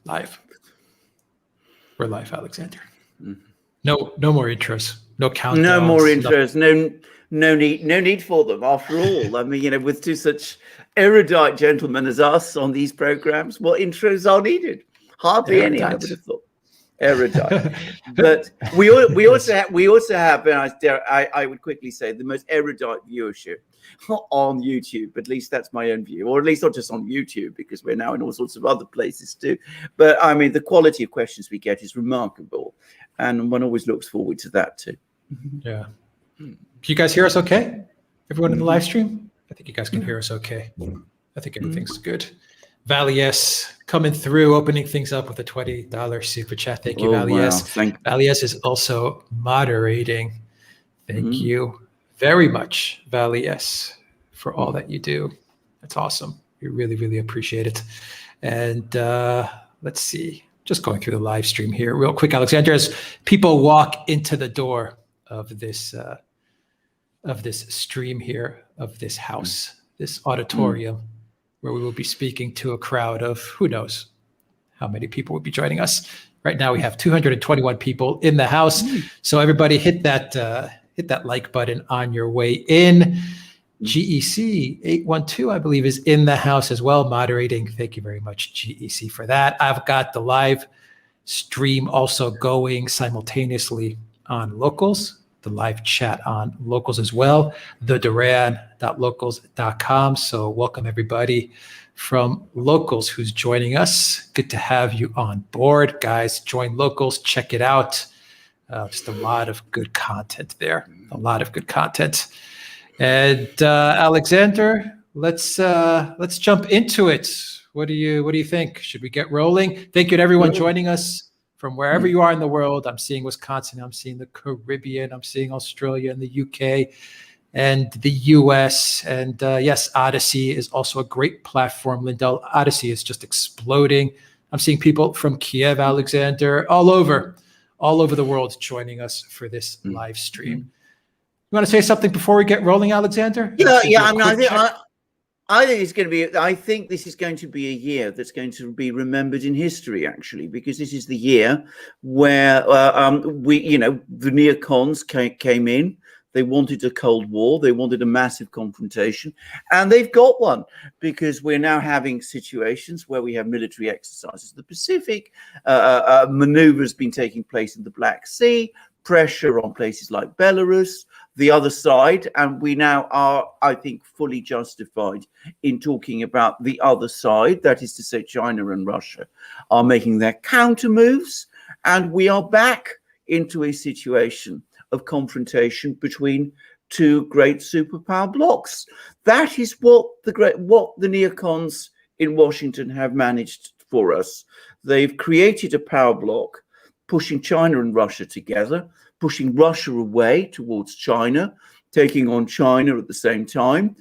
Live. We're live, Alexander. No more intros. No countdowns. No more intros. No need for them. After all, I mean, with two such erudite gentlemen as us on these programs, what intros are needed? Hardly any. I would have thought. Erudite. But we also have, and I would quickly say, the most erudite viewership on YouTube. At least that's my own view, or at least not just on YouTube, because we're now in all sorts of other places too. But I mean, the quality of questions we get is remarkable, and one always looks forward to that too. Yeah. Can you guys hear us okay? Everyone in the live stream? I think you guys can hear us okay. I think everything's good. Valies coming through, opening things up with a $20 super chat. Thank you, Valies. Wow. Valies is also moderating. Thank you very much, Valies, for all that you do. That's awesome. We really, really appreciate it. And let's see, just going through the live stream here real quick, Alexander, as people walk into the door of this stream here, of this house, this auditorium, where we will be speaking to a crowd of who knows how many people will be joining us. Right now we have 221 people in the house. So everybody hit that like button on your way in. GEC 812, I believe, is in the house as well, moderating. Thank you very much, GEC, for that. I've got the live stream also going simultaneously on Locals, the live chat on Locals as well, the Duran.locals.com. So welcome everybody from Locals who's joining us. Good to have you on board, guys. Join Locals, check it out. Just a lot of good content there. A lot of good content. And Alexander, let's jump into it. What do you think? Should we get rolling? Thank you to everyone joining us from wherever you are in the world. I'm seeing Wisconsin, I'm seeing the Caribbean, I'm seeing Australia and the UK and the US. And yes, ODYSEE is also a great platform. Lindell, ODYSEE is just exploding. I'm seeing people from Kiev, Alexander, all over the world joining us for this live stream. You want to say something before we get rolling, Alexander? I think it's going to be. I think this is going to be a year that's going to be remembered in history, actually, because this is the year where the neocons came in. They wanted a Cold War. They wanted a massive confrontation, and they've got one, because we're now having situations where we have military exercises in the Pacific, maneuvers been taking place in the Black Sea, pressure on places like Belarus, the other side, and we now are, I think, fully justified in talking about the other side. That is to say, China and Russia are making their counter moves, and we are back into a situation of confrontation between two great superpower blocs. That is what the neocons in Washington have managed for us. They've created a power bloc pushing China and Russia together, pushing Russia away towards China, taking on China at the same time,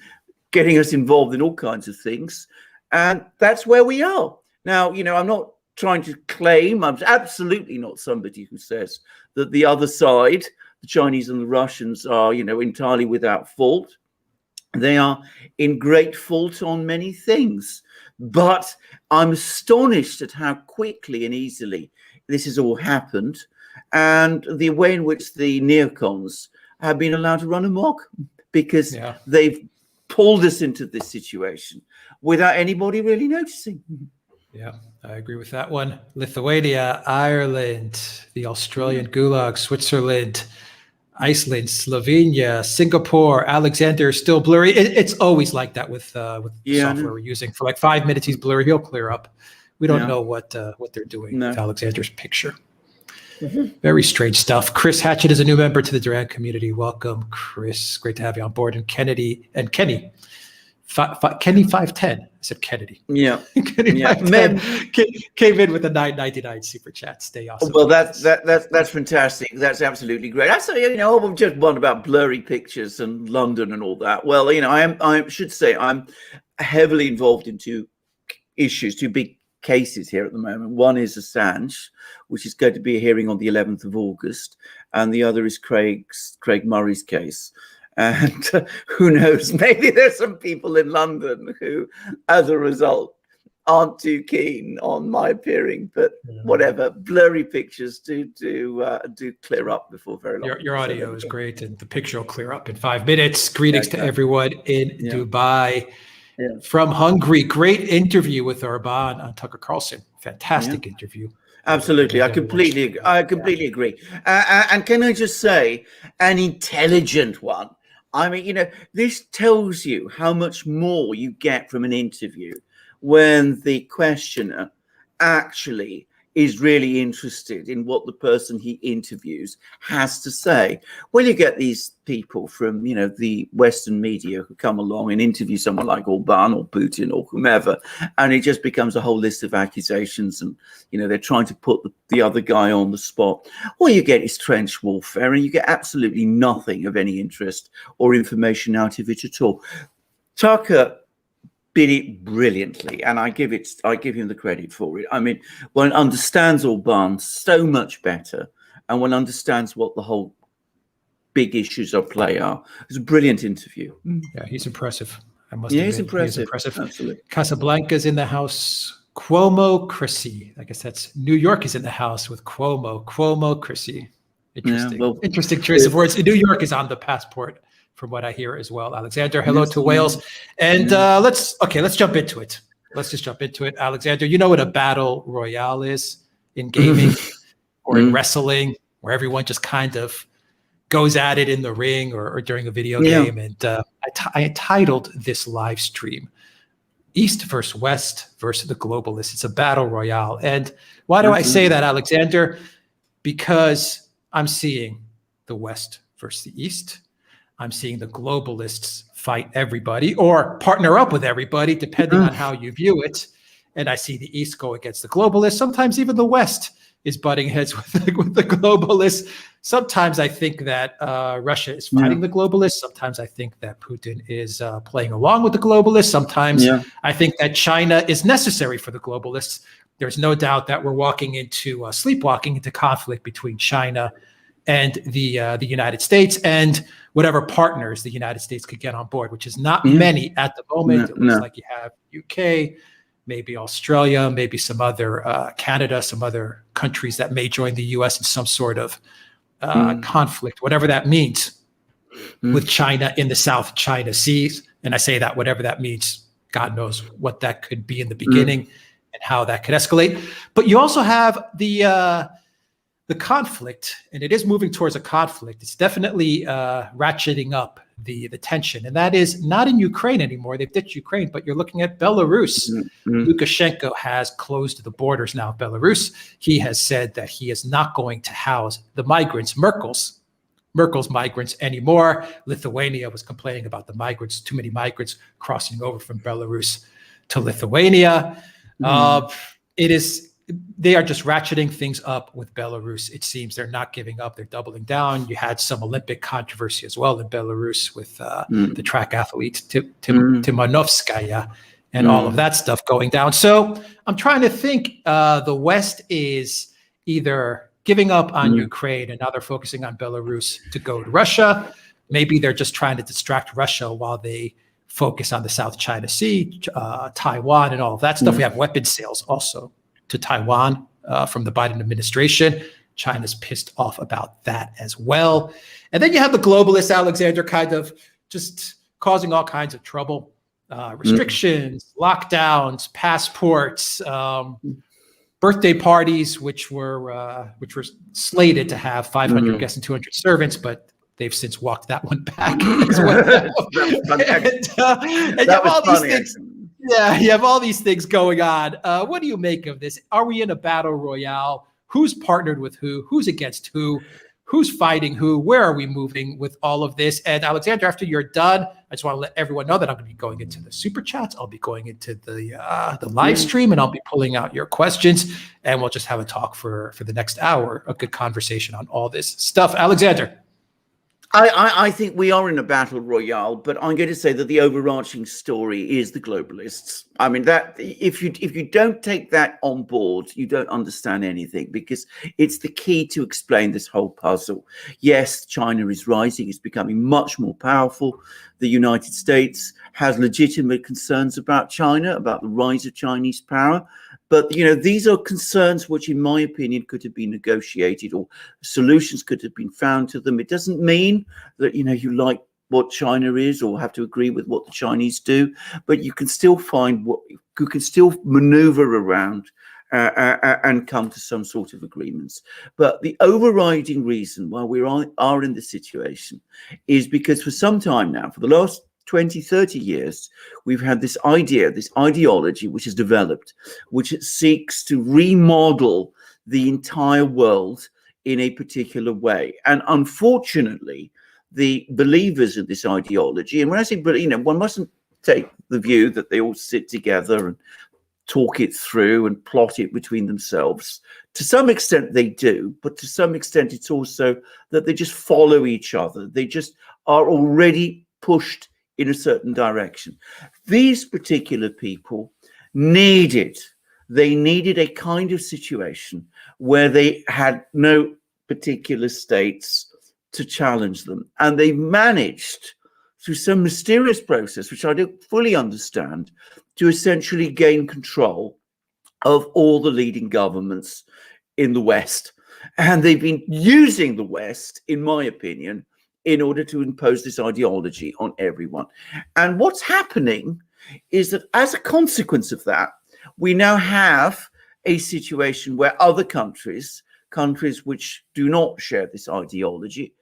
getting us involved in all kinds of things. And that's where we are. Now, I'm not trying to claim, I'm absolutely not somebody who says that the other side, the Chinese and the Russians, are, entirely without fault. They are in great fault on many things. But I'm astonished at how quickly and easily this has all happened, and the way in which the neocons have been allowed to run amok, because they've pulled us into this situation without anybody really noticing. Yeah, I agree with that one. Lithuania, Ireland, the Australian Gulag, Switzerland, Iceland, Slovenia, Singapore. Alexander is still blurry. It's always like that with the software we're using. For like 5 minutes, he's blurry. He'll clear up. We don't know what they're doing with Alexander's picture. Very strange stuff. Chris Hatchett is a new member to the Duran community. Welcome, Chris. Great to have you on board. And Kenny 510. I said Kennedy. Yeah. Kenny 510 came in with a $9.99 super chat. Stay awesome. Well, that's fantastic. That's absolutely great. That's I've just wondered about blurry pictures and London and all that. Well, I should say I'm heavily involved in two big cases here at the moment. One is Assange, which is going to be a hearing on the 11th of August, and the other is Craig Murray's case. And who knows, maybe there's some people in London who, as a result, aren't too keen on my appearing, but whatever. Blurry pictures do clear up before very long. Your audio is great, and the picture will clear up in 5 minutes. Greetings to everyone in Dubai. From Hungary. Great interview with Orban on Tucker Carlson. Fantastic interview. Absolutely, I completely agree. And can I just say, an intelligent one. I mean, this tells you how much more you get from an interview when the questioner actually is really interested in what the person he interviews has to say. Well, you get these people from, the Western media who come along and interview someone like Orban or Putin or whomever, and it just becomes a whole list of accusations, and, they're trying to put the other guy on the spot. All you get is trench warfare, and you get absolutely nothing of any interest or information out of it at all. Tucker did it brilliantly, and I give him the credit for it. I mean, one understands Orban so much better, and one understands what the whole big issues at play are. It's a brilliant interview. Yeah, he's impressive. I must admit, he's impressive. Absolutely. Casablanca's in the house. Cuomo-cracy. I guess that's New York is in the house with Cuomo. Cuomo-cracy. Interesting. Yeah, interesting choice of words. New York is on the passport, from what I hear as well. Alexander, hello to Wales. And let's jump into it. Let's just jump into it. Alexander, you know what a battle royale is in gaming or in wrestling, where everyone just kind of goes at it in the ring or during a video game. And I titled this live stream, East versus West versus the globalists. It's a battle royale. And why do I say that, Alexander? Because I'm seeing the West versus the East. I'm seeing the globalists fight everybody or partner up with everybody, depending on how you view it. And I see the East go against the globalists. Sometimes even the West is butting heads with the globalists. Sometimes I think that Russia is fighting the globalists. Sometimes I think that Putin is playing along with the globalists. Sometimes I think that China is necessary for the globalists. There's no doubt that we're sleepwalking into conflict between China and the United States and whatever partners the United States could get on board, which is not many at the moment. It looks like you have UK, maybe Australia, maybe some other Canada, some other countries that may join the US in some sort of conflict, whatever that means, with China in the South China Seas. And I say that whatever that means, God knows what that could be in the beginning and how that could escalate. But you also have the conflict, and it is moving towards a conflict. It's definitely ratcheting up the tension, and that is not in Ukraine anymore. They've ditched Ukraine, but you're looking at Belarus. Lukashenko has closed the borders now of Belarus. He has said that he is not going to house the migrants, Merkel's migrants anymore. Lithuania was complaining about the migrants, too many migrants crossing over from Belarus to Lithuania. They are just ratcheting things up with Belarus. It seems they're not giving up. They're doubling down. You had some Olympic controversy as well in Belarus with the track athlete Timanovskaya and all of that stuff going down. So I'm trying to think the West is either giving up on Ukraine and now they're focusing on Belarus to go to Russia. Maybe they're just trying to distract Russia while they focus on the South China Sea, Taiwan and all of that stuff. We have weapons sales also to Taiwan from the Biden administration. China's pissed off about that as well. And then you have the globalists, Alexander, kind of just causing all kinds of trouble. Restrictions, lockdowns, passports, birthday parties, which were slated to have 500 guests and 200 servants, but they've since walked that one back as well. And you have all these things. Yeah, you have all these things going on. What do you make of this? Are we in a battle royale? Who's partnered with who? Who's against who? Who's fighting who? Where are we moving with all of this? And Alexander, after you're done, I just want to let everyone know that I'm going to be going into the super chats. I'll be going into the live stream, and I'll be pulling out your questions, and we'll just have a talk for the next hour, a good conversation on all this stuff. Alexander, I think we are in a battle royale, but I'm going to say that the overarching story is the globalists. I mean, that if you don't take that on board, you don't understand anything, because it's the key to explain this whole puzzle. Yes, China is rising; it's becoming much more powerful. The United States has legitimate concerns about China, about the rise of Chinese power. But, these are concerns which, in my opinion, could have been negotiated, or solutions could have been found to them. It doesn't mean that, you like what China is or have to agree with what the Chinese do, but you can still you can still maneuver around and come to some sort of agreements. But the overriding reason why we are in this situation is because for some time now, for the last 20, 30 years, we've had this ideology which has developed, which seeks to remodel the entire world in a particular way. And unfortunately, the believers in this ideology, and when I say, one mustn't take the view that they all sit together and talk it through and plot it between themselves. To some extent they do, but to some extent it's also that they just follow each other. They just are already pushed in a certain direction. These particular people needed a kind of situation where they had no particular states to challenge them. And they managed, through some mysterious process, which I don't fully understand, to essentially gain control of all the leading governments in the West. And they've been using the West, in my opinion, in order to impose this ideology on everyone. And what's happening is that as a consequence of that, we now have a situation where other countries which do not share this ideology,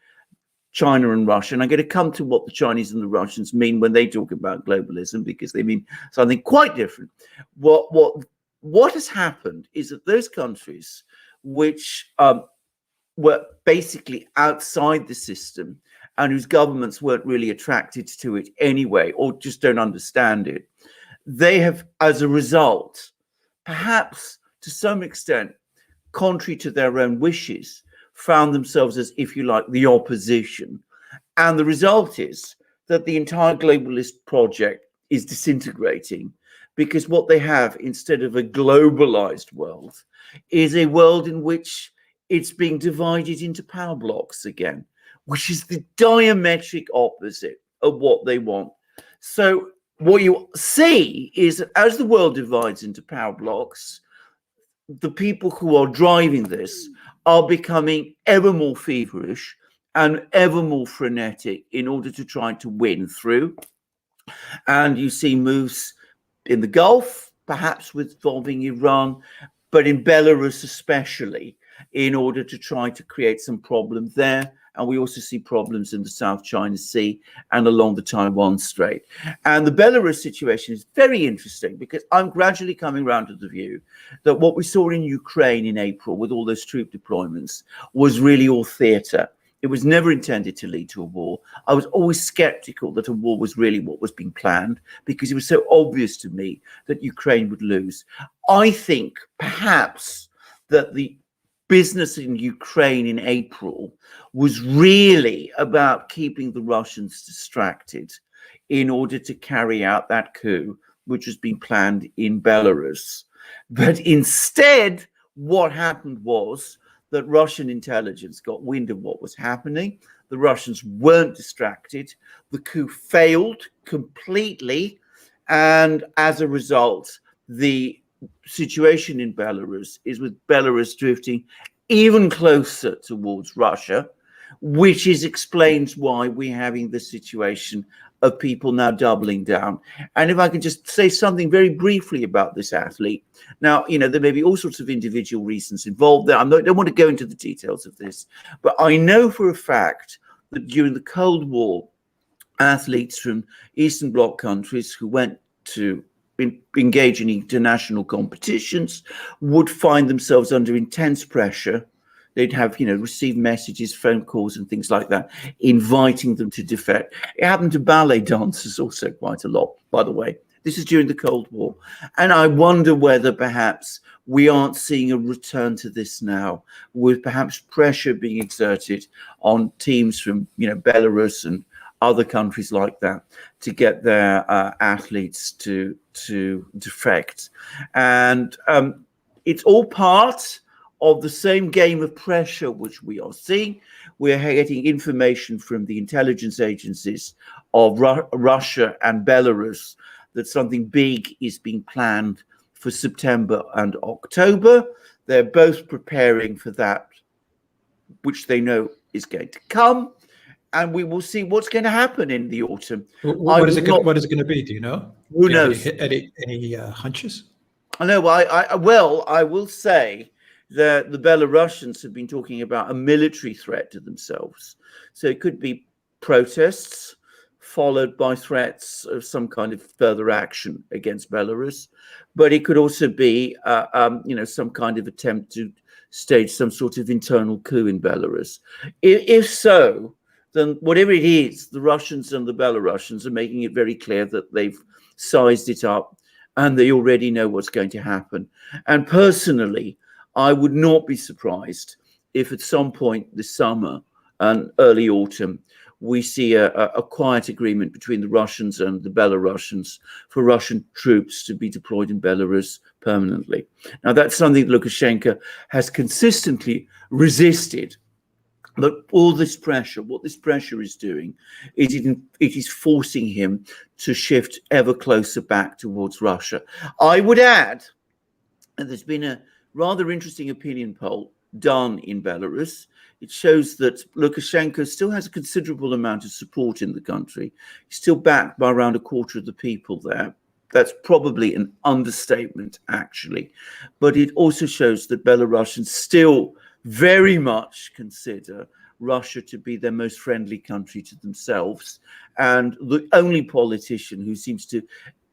China and Russia, and I'm going to come to what the Chinese and the Russians mean when they talk about globalism, because they mean something quite different. What has happened is that those countries which were basically outside the system and whose governments weren't really attracted to it anyway, or just don't understand it, they have, as a result, perhaps to some extent, contrary to their own wishes, found themselves as, if you like, the opposition. And the result is that the entire globalist project is disintegrating, because what they have, instead of a globalized world, is a world in which it's being divided into power blocks again, which is the diametric opposite of what they want. So what you see is that as the world divides into power blocks, the people who are driving this are becoming ever more feverish and ever more frenetic in order to try to win through. And you see moves in the Gulf, perhaps involving Iran, but in Belarus especially, in order to try to create some problems there. And we also see problems in the South China Sea and along the Taiwan Strait. And the Belarus situation is very interesting, because I'm gradually coming around to the view that what we saw in Ukraine in April with all those troop deployments was really all theater. It was never intended to lead to a war. I was always skeptical that a war was really what was being planned, because it was so obvious to me that Ukraine would lose. I think perhaps that the business in Ukraine in April was really about keeping the Russians distracted in order to carry out that coup, which was being planned in Belarus. But instead, what happened was that Russian intelligence got wind of what was happening. The Russians weren't distracted. The coup failed completely. And as a result, the situation in Belarus is with Belarus drifting even closer towards Russia, which explains why we're having the situation of people now doubling down. And if I can just say something very briefly about this athlete. Now, there may be all sorts of individual reasons involved there. I don't want to go into the details of this, but I know for a fact that during the Cold War, athletes from Eastern Bloc countries who went to engage in international competitions would find themselves under intense pressure. They'd have, receive messages, phone calls and things like that, inviting them to defect. It happened to ballet dancers also quite a lot, by the way. This is during the Cold War. And I wonder whether perhaps we aren't seeing a return to this now, with perhaps pressure being exerted on teams from, Belarus and other countries like that to get their athletes to defect. And it's all part of the same game of pressure which we are seeing. We're getting information from the intelligence agencies of Russia and Belarus that something big is being planned for September and October. They're both preparing for that, which they know is going to come. And we will see what's going to happen in the autumn. What is it going to be? Do you know? Who knows? Any hunches? I know. I will say that the Belarusians have been talking about a military threat to themselves. So it could be protests followed by threats of some kind of further action against Belarus, but it could also be, some kind of attempt to stage some sort of internal coup in Belarus. If so, then whatever it is, the Russians and the Belarusians are making it very clear that they've sized it up and they already know what's going to happen. And personally, I would not be surprised if at some point this summer and early autumn, we see a quiet agreement between the Russians and the Belarusians for Russian troops to be deployed in Belarus permanently. Now, that's something Lukashenko has consistently resisted. But all this pressure, what this pressure is doing, it is forcing him to shift ever closer back towards Russia. I would add, and there's been a rather interesting opinion poll done in Belarus. It shows that Lukashenko still has a considerable amount of support in the country. He's still backed by around a quarter of the people there. That's probably an understatement, actually. But it also shows that Belarusians still very much consider Russia to be their most friendly country to themselves. And the only politician who seems to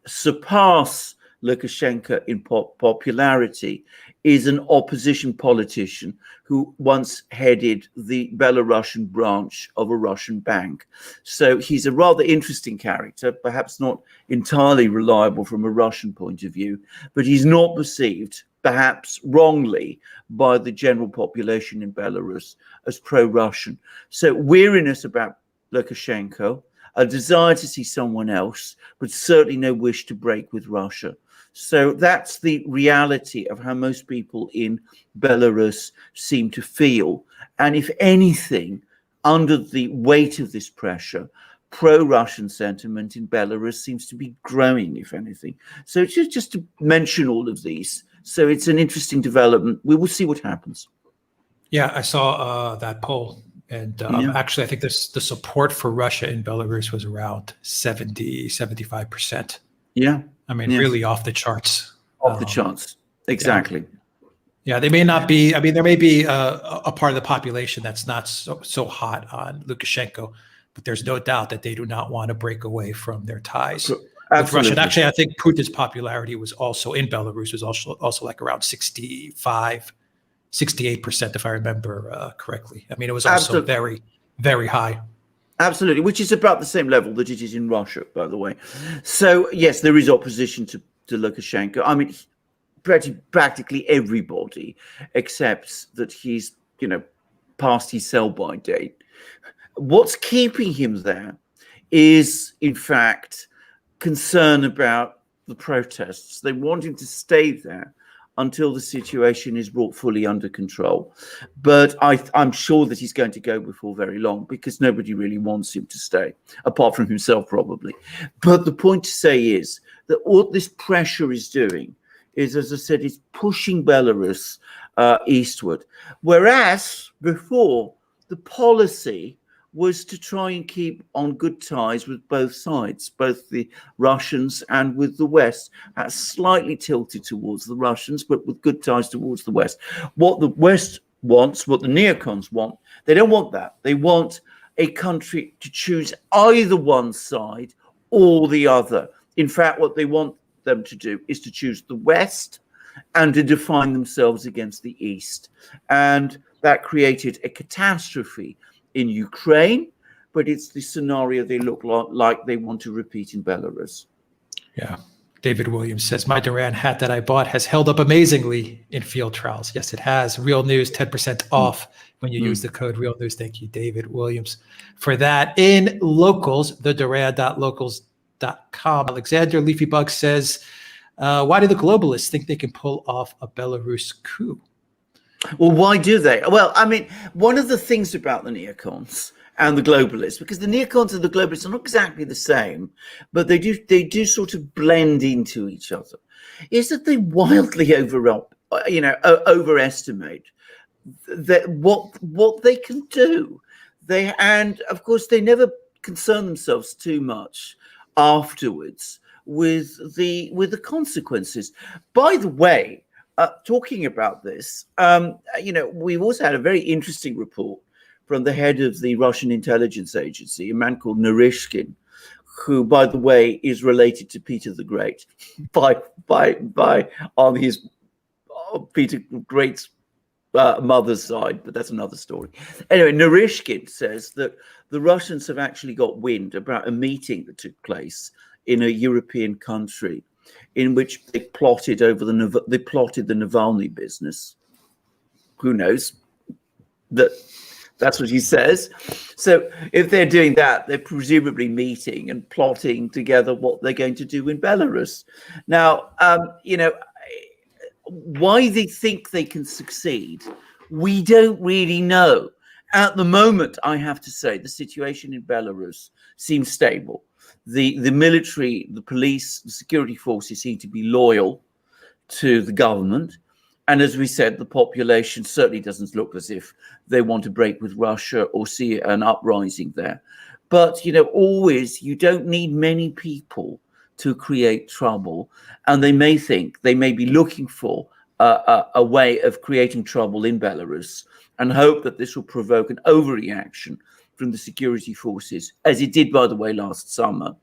surpass Lukashenko in popularity is an opposition politician who once headed the Belarusian branch of a Russian bank. So he's a rather interesting character, perhaps not entirely reliable from a Russian point of view, but he's not perceived, perhaps wrongly, by the general population in Belarus as pro-Russian. So weariness about Lukashenko, a desire to see someone else, but certainly no wish to break with Russia. So that's the reality of how most people in Belarus seem to feel. And if anything, under the weight of this pressure, pro-Russian sentiment in Belarus seems to be growing, if anything. So just to mention all of these. So it's an interesting development. We will see what happens. Yeah, I saw that poll. And actually, I think the support for Russia in Belarus was around 75%. Yeah. I mean, really off the charts. Off the charts. Exactly. Yeah, they may not be. I mean, there may be a part of the population that's not so hot on Lukashenko, but there's no doubt that they do not want to break away from their ties with Russia. And actually, I think Putin's popularity was also in Belarus was also like around 68%, if I remember correctly. I mean, it was also very, very high. Absolutely, which is about the same level that it is in Russia, by the way. So, yes, there is opposition to Lukashenko. I mean, practically everybody accepts that he's, past his sell-by date. What's keeping him there is, in fact, concern about the protests. They want him to stay there until the situation is brought fully under control. But I'm sure that he's going to go before very long, because nobody really wants him to stay, apart from himself probably. But the point to say is that what this pressure is doing is, as I said, it's pushing Belarus eastward. Whereas before, the policy was to try and keep on good ties with both sides, both the Russians and with the West. That's slightly tilted towards the Russians, but with good ties towards the West. What the West wants, what the neocons want, they don't want that. They want a country to choose either one side or the other. In fact, what they want them to do is to choose the West and to define themselves against the East. And that created a catastrophe in Ukraine, but it's the scenario they look like they want to repeat in Belarus. Yeah. David Williams says, my Duran hat that I bought has held up amazingly in field trials. Yes, it has. Real News, 10% off when you use the code Real News. Thank you, David Williams, for that. In locals, theduran.locals.com, Alexander Leafybug says, why do the globalists think they can pull off a Belarus coup? Well, why do they? Well, I mean, one of the things about the neocons and the globalists, because the neocons and the globalists are not exactly the same, but they do sort of blend into each other, is that they wildly overestimate that what they can do. And of course they never concern themselves too much afterwards with the consequences. By the way, talking about this, we've also had a very interesting report from the head of the Russian intelligence agency, a man called Narishkin, who, by the way, is related to Peter the Great by on his Peter the Great's mother's side, but that's another story. Anyway, Narishkin says that the Russians have actually got wind about a meeting that took place in a European country in which they plotted the Navalny business. Who knows? That's what he says. So if they're doing that, they're presumably meeting and plotting together what they're going to do in Belarus. Now, why they think they can succeed, we don't really know. At the moment, I have to say, the situation in Belarus seems stable. The military, the police, the security forces seem to be loyal to the government. And as we said, the population certainly doesn't look as if they want to break with Russia or see an uprising there. But, always, you don't need many people to create trouble. And they may be looking for a way of creating trouble in Belarus and hope that this will provoke an overreaction from the security forces, as it did, by the way, last summer.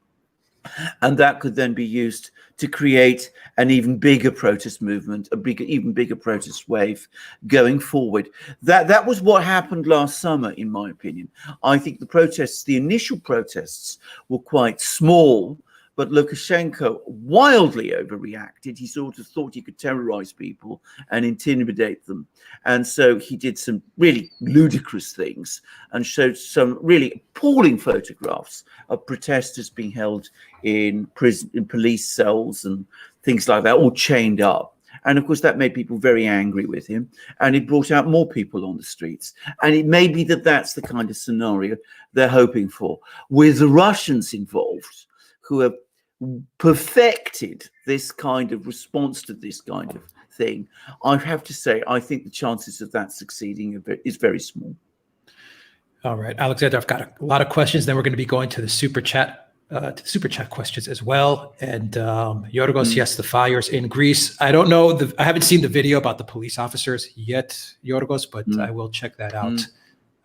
And that could then be used to create an even bigger protest movement, even bigger protest wave going forward. That was what happened last summer, in my opinion. I think the initial protests were quite small, but Lukashenko wildly overreacted. He sort of thought he could terrorize people and intimidate them. And so he did some really ludicrous things and showed some really appalling photographs of protesters being held in prison, in police cells and things like that, all chained up. And of course, that made people very angry with him. And it brought out more people on the streets. And it may be that that's the kind of scenario they're hoping for, with the Russians involved, who have perfected this kind of response to this kind of thing. I have to say, I think the chances of that succeeding is very small. All right, Alexander, I've got a lot of questions. Then we're going to be going to the super chat questions as well. And Yorgos, yes, the fires in Greece. I don't know. I haven't seen the video about the police officers yet, Yorgos, but I will check that out.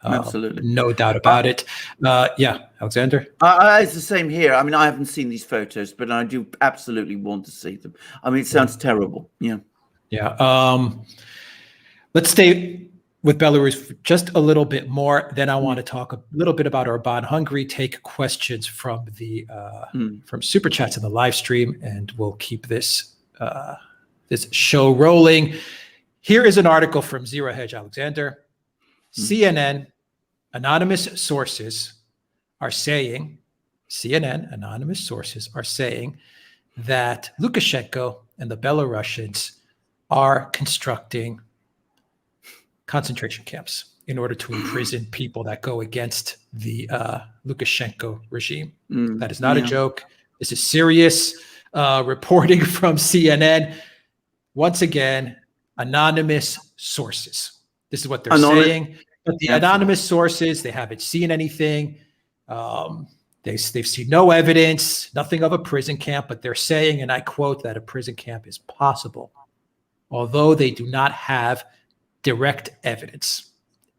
Absolutely. No doubt about it. Yeah, Alexander? It's the same here. I mean, I haven't seen these photos, but I do absolutely want to see them. I mean, it sounds terrible. Yeah. Yeah. Let's stay with Belarus for just a little bit more. Then I want to talk a little bit about Orban Hungary, take questions from the from Super Chats in the live stream, and we'll keep this this show rolling. Here is an article from Zero Hedge, Alexander. CNN anonymous sources are saying that Lukashenko and the Belarusians are constructing concentration camps in order to imprison people that go against the Lukashenko regime. That is not a joke. This is serious reporting from CNN. Once again, anonymous sources. This is what they're saying. But the anonymous sources, they haven't seen anything. They've seen no evidence, nothing of a prison camp, but they're saying, and I quote, that a prison camp is possible, although they do not have direct evidence.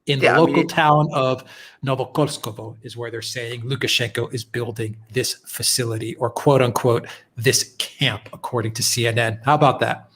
In the local town of Novokolskovo is where they're saying Lukashenko is building this facility, or quote unquote, this camp, according to CNN. How about that?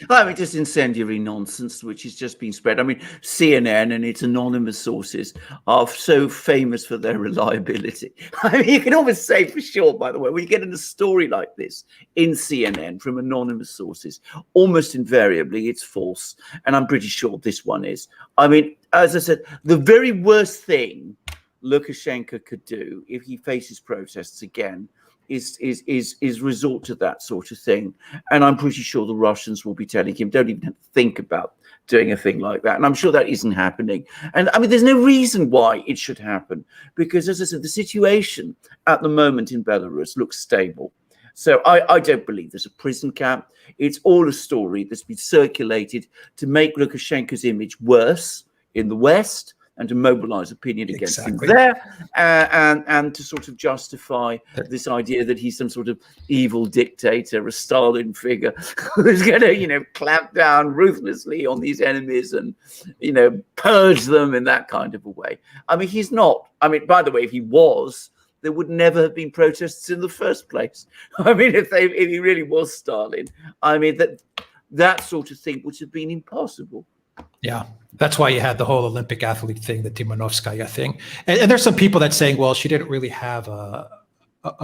I mean, just incendiary nonsense, which has just been spread. I mean, CNN and its anonymous sources are so famous for their reliability. I mean, you can almost say for sure, by the way, when you get in a story like this in CNN from anonymous sources, almost invariably it's false. And I'm pretty sure this one is. I mean, as I said, the very worst thing Lukashenko could do if he faces protests again is resort to that sort of thing. And I'm pretty sure the Russians will be telling him, don't even think about doing a thing like that. And I'm sure that isn't happening. And I mean, there's no reason why it should happen, because, as I said, the situation at the moment in Belarus looks stable. So I don't believe there's a prison camp. It's all a story that's been circulated to make Lukashenko's image worse in the West, and to mobilize opinion against him there, and to sort of justify this idea that he's some sort of evil dictator, a Stalin figure who's going to, clamp down ruthlessly on these enemies and, purge them in that kind of a way. I mean, he's not. I mean, by the way, if he was, there would never have been protests in the first place. I mean, if he really was Stalin, I mean, that sort of thing would have been impossible. Yeah, that's why you had the whole Olympic athlete thing, the Timonovskaya thing. And there's some people that saying, well, she didn't really have a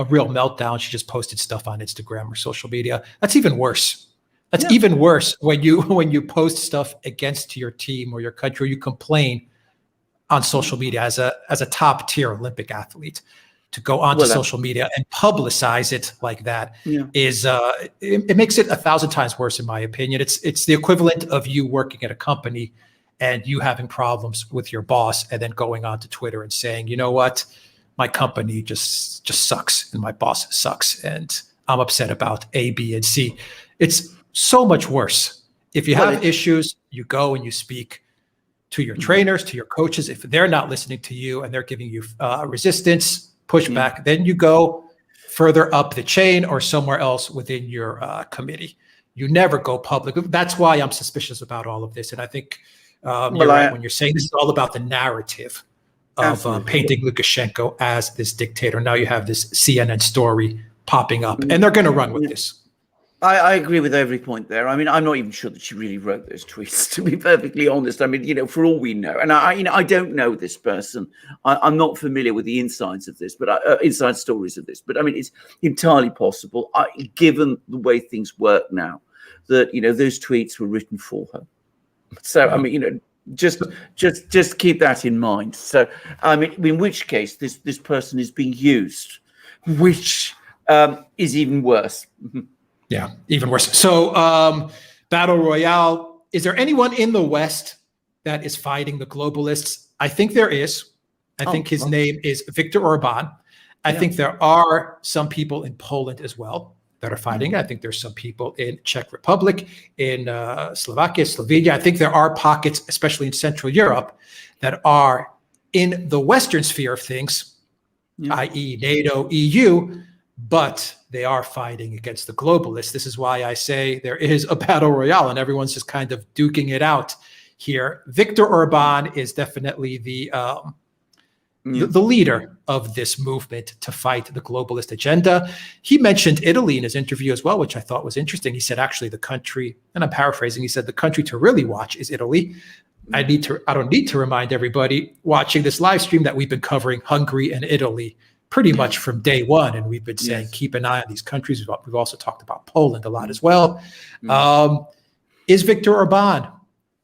real meltdown. She just posted stuff on Instagram or social media. That's even worse. That's even worse when you post stuff against your team or your country, or you complain on social media as a top tier Olympic athlete. To go onto social media and publicize it like that is it makes it 1,000 times worse, in my opinion. It's the equivalent of you working at a company and you having problems with your boss and then going onto Twitter and saying, you know what, my company just sucks and my boss sucks and I'm upset about A, B, and C. It's so much worse. If you have issues, you go and you speak to your trainers, to your coaches. If they're not listening to you and they're giving you resistance, pushback, then you go further up the chain or somewhere else within your committee. You never go public. That's why I'm suspicious about all of this. And I think you're right when you're saying this is all about the narrative of painting Lukashenko as this dictator. Now you have this CNN story popping up, and they're going to run with this. I agree with every point there. I mean, I'm not even sure that she really wrote those tweets, to be perfectly honest. I mean, for all we know, and I don't know this person. I'm not familiar with the insides of this, but inside stories of this. But I mean, it's entirely possible, given the way things work now, that those tweets were written for her. So I mean, just keep that in mind. So I mean, in which case, this person is being used, which is even worse. Yeah, even worse. So Battle Royale, is there anyone in the West that is fighting the globalists? I think there is. I think his name is Viktor Orban. I think there are some people in Poland as well that are fighting. I think there's some people in Czech Republic, in Slovakia, Slovenia. I think there are pockets, especially in Central Europe, that are in the Western sphere of things, i.e. NATO, EU, but they are fighting against the globalists. This is why I say there is a battle royale and everyone's just kind of duking it out here. Viktor Orban is definitely the leader of this movement to fight the globalist agenda. He mentioned Italy in his interview as well, which I thought was interesting. He said, actually, the country, and I'm paraphrasing, he said, the country to really watch is Italy. I don't need to remind everybody watching this live stream that we've been covering Hungary and Italy pretty much from day one. And we've been saying, keep an eye on these countries. We've also talked about Poland a lot as well. Is Viktor Orban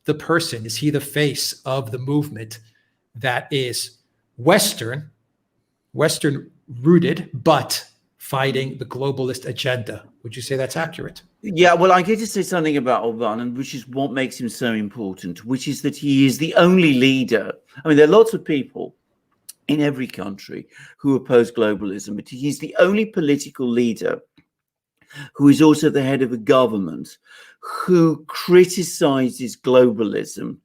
the person? Is he the face of the movement that is Western rooted, but fighting the globalist agenda? Would you say that's accurate? Yeah, well, I get to say something about Orban, and which is what makes him so important, which is that he is the only leader. I mean, there are lots of people in every country who oppose globalism, but he's the only political leader who is also the head of a government who criticizes globalism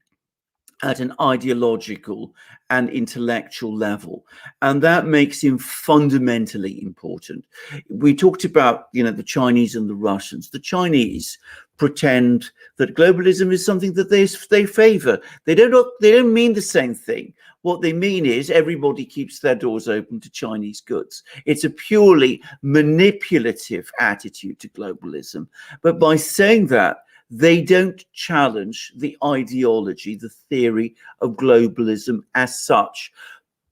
at an ideological and intellectual level. And that makes him fundamentally important. We talked about, the Chinese and the Russians. The Chinese pretend that globalism is something that they favor. They don't mean the same thing. What they mean is everybody keeps their doors open to Chinese goods. It's a purely manipulative attitude to globalism. But by saying that, They don't challenge the ideology, the theory of globalism as such.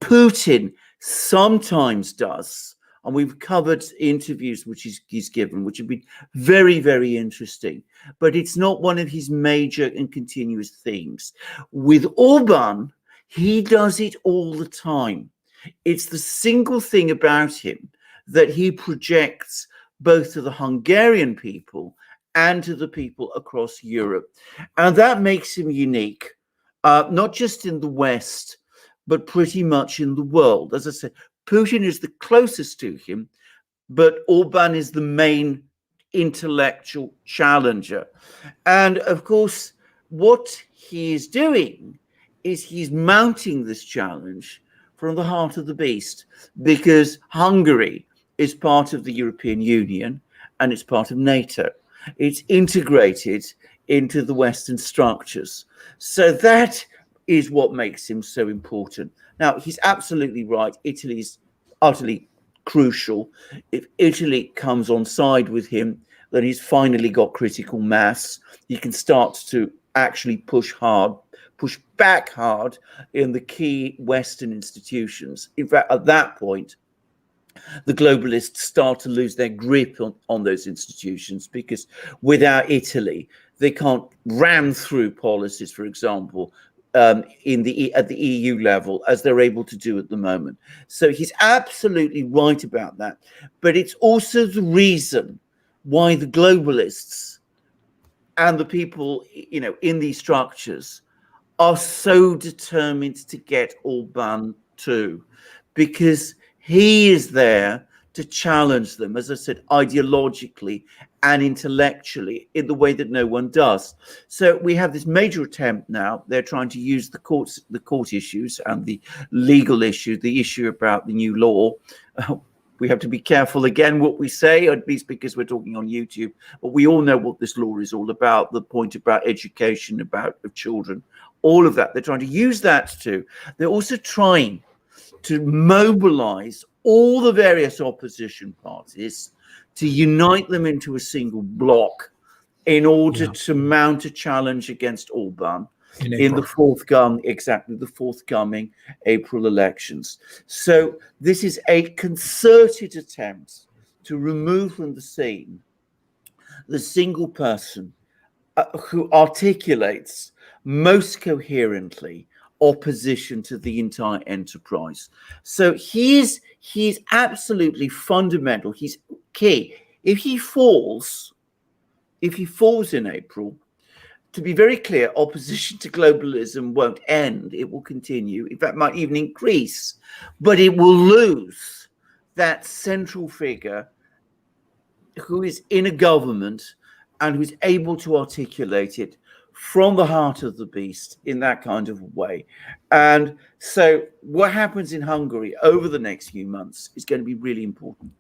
Putin sometimes does, and we've covered interviews which he's given, which have been very, very interesting, but it's not one of his major and continuous themes. With Orban, he does it all the time. It's the single thing about him that he projects both to the Hungarian people and to the people across Europe. And that makes him unique, not just in the West, but pretty much in the world. As I said, Putin is the closest to him, but Orban is the main intellectual challenger. And of course, what he is doing is he's mounting this challenge from the heart of the beast, because Hungary is part of the European Union and it's part of NATO. It's integrated into the Western structures. So that is what makes him so important. Now, he's absolutely right. Italy is utterly crucial. If Italy comes on side with him, then he's finally got critical mass. He can start to actually push back hard in the key Western institutions. In fact, at that point, the globalists start to lose their grip on those institutions, because without Italy, they can't ram through policies, for example, at the EU level, as they're able to do at the moment. So he's absolutely right about that. But it's also the reason why the globalists and the people, in these structures are so determined to get Orban too, because he is there to challenge them, as I said, ideologically and intellectually in the way that no one does. So we have this major attempt now. They're trying to use the court issues and the legal issue, the issue about the new law. We have to be careful again what we say, at least because we're talking on YouTube, but we all know what this law is all about, the point about education, of children, all of that. They're trying to use that too. They're also trying to mobilize all the various opposition parties to unite them into a single bloc in order to mount a challenge against Orban in the forthcoming April elections. So this is a concerted attempt to remove from the scene the single person who articulates most coherently opposition to the entire enterprise. So he's absolutely fundamental. He's key. If he falls in April, to be very clear, opposition to globalism won't end. It will continue. In fact, might even increase, but it will lose that central figure who is in a government and who's able to articulate it from the heart of the beast in that kind of way. And so what happens in Hungary over the next few months is going to be really important.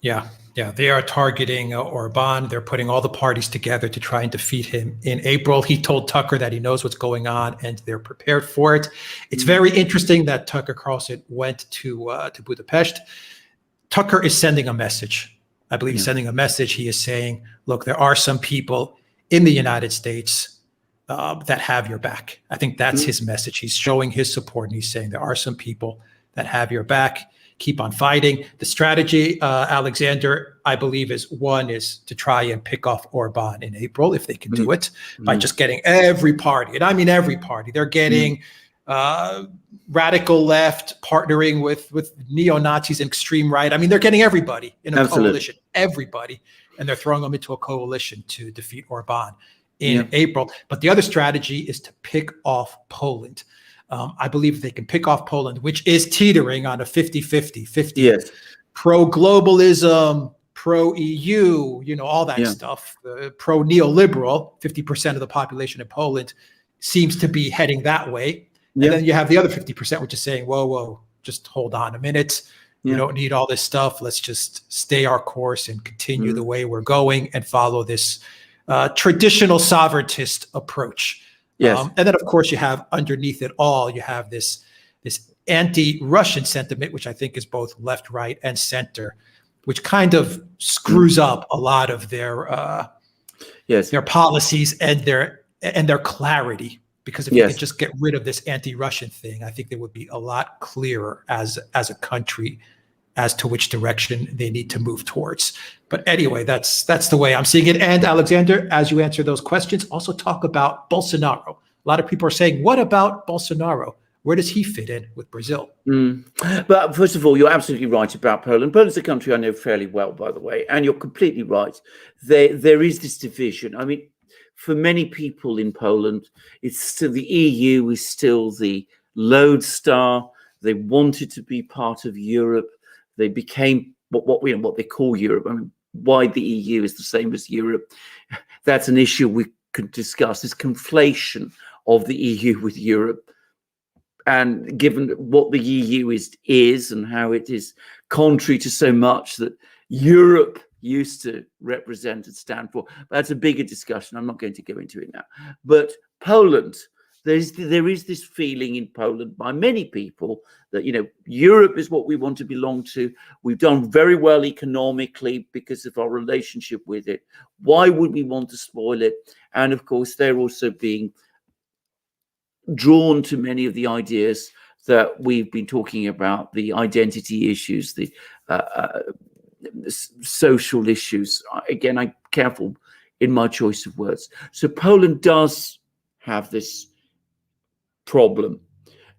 Yeah, they are targeting Orban. They're putting all the parties together to try and defeat him in April. He told Tucker that he knows what's going on and they're prepared for it. It's very interesting that Tucker Carlson went to Budapest. Tucker is sending a message. I believe he's sending a message. He is saying, look, there are some people in the United States that have your back. I think that's his message. He's showing his support, and he's saying there are some people that have your back. Keep on fighting. The strategy, Alexander, I believe is to try and pick off Orban in April, if they can do it, by just getting every party, and I mean every party. They're getting radical left partnering with neo-Nazis and extreme right. I mean, they're getting everybody in a coalition, everybody, and they're throwing them into a coalition to defeat Orban in April. But the other strategy is to pick off Poland. I believe they can pick off Poland, which is teetering on a 50-50, pro-globalism, pro-EU, all that stuff, pro-neoliberal. 50% of the population in Poland seems to be heading that way. And then you have the other 50%, which is saying, whoa, just hold on a minute. You don't need all this stuff. Let's just stay our course and continue the way we're going and follow this traditional sovereigntist approach. And then, of course, you have underneath it all, you have this anti-Russian sentiment, which I think is both left, right, and center, which kind of screws up a lot of their Yes. their policies and their clarity. Because if we could just get rid of this anti-Russian thing, I think they would be a lot clearer as a country as to which direction they need to move towards. But anyway, that's the way I'm seeing it. And Alexander, as you answer those questions, also talk about Bolsonaro. A lot of people are saying, what about Bolsonaro? Where does he fit in with Brazil? But first of all, you're absolutely right about Poland. Poland's a country I know fairly well, by the way, and you're completely right. There is this division. I mean, for many people in Poland, it's still the EU is still the lodestar. They wanted to be part of Europe. They became what they call Europe. I mean, why the EU is the same as Europe, that's an issue we could discuss. This conflation of the EU with Europe, and given what the EU is and how it is contrary to so much that Europe used to represent and stand for. That's a bigger discussion. I'm not going to go into it now. But Poland, there is this feeling in Poland by many people that, Europe is what we want to belong to. We've done very well economically because of our relationship with it. Why would we want to spoil it? And of course, they're also being drawn to many of the ideas that we've been talking about, the identity issues, the social issues. Again, I'm careful in my choice of words. So Poland does have this problem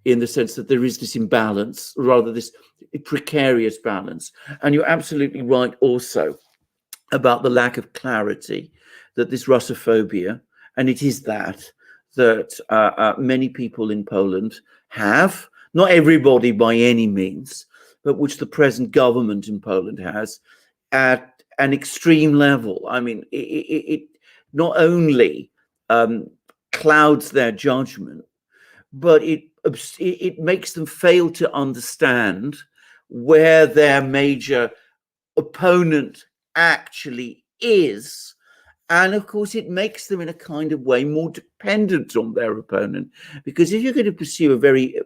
in the sense that there is this imbalance, rather this precarious balance. And you're absolutely right also about the lack of clarity that this Russophobia, and it is that many people in Poland have, not everybody by any means, but which the present government in Poland has at an extreme level. I mean, it not only clouds their judgment, but it makes them fail to understand where their major opponent actually is. And of course, it makes them in a kind of way more dependent on their opponent, because if you're going to pursue a very,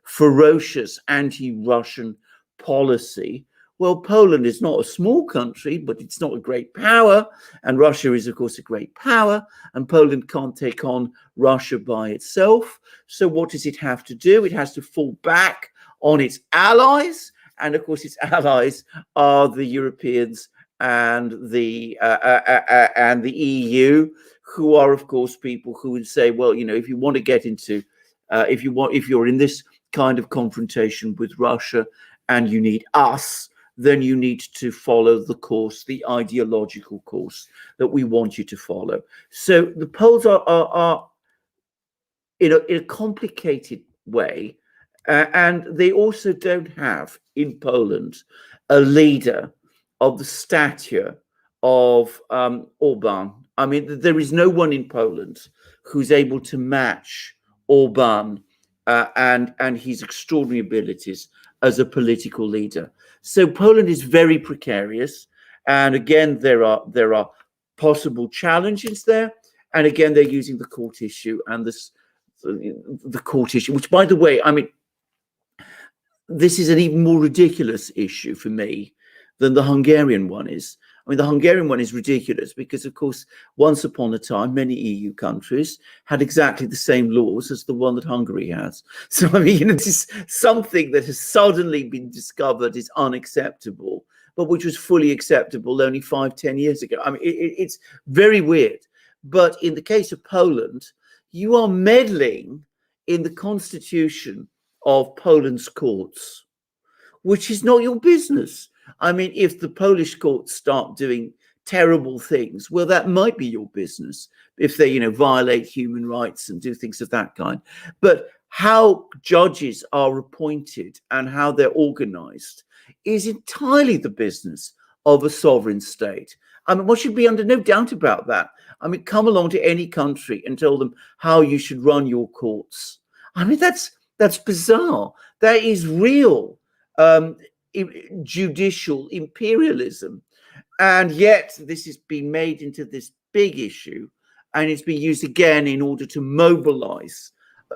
ferocious anti-Russian policy, well, Poland is not a small country, but it's not a great power. And Russia is, of course, a great power. And Poland can't take on Russia by itself. So what does it have to do? It has to fall back on its allies. And of course, its allies are the Europeans and the EU, who are, of course, people who would say, well, if you want to get into, if you're in this kind of confrontation with Russia and you need us, then you need to follow the course, the ideological course that we want you to follow. So the Poles are in a complicated way, and they also don't have in Poland a leader of the stature of Orban. I mean, there is no one in Poland who's able to match Orban and his extraordinary abilities as a political leader. So Poland is very precarious, and again, there are possible challenges there. And again, they're using the court issue and the court issue, which, by the way, I mean, this is an even more ridiculous issue for me than the Hungarian one is. I mean, the Hungarian one is ridiculous because, of course, once upon a time, many EU countries had exactly the same laws as the one that Hungary has. So, I mean, this is something that has suddenly been discovered is unacceptable, but which was fully acceptable only 5-10 years ago. I mean, it's very weird. But in the case of Poland, you are meddling in the constitution of Poland's courts, which is not your business. I mean, if the Polish courts start doing terrible things, well, that might be your business if they, violate human rights and do things of that kind. But how judges are appointed and how they're organized is entirely the business of a sovereign state. I mean, one should be under no doubt about that. I mean, come along to any country and tell them how you should run your courts. I mean, that's bizarre. That is real judicial imperialism, and yet this has been made into this big issue, and it's been used again in order to mobilize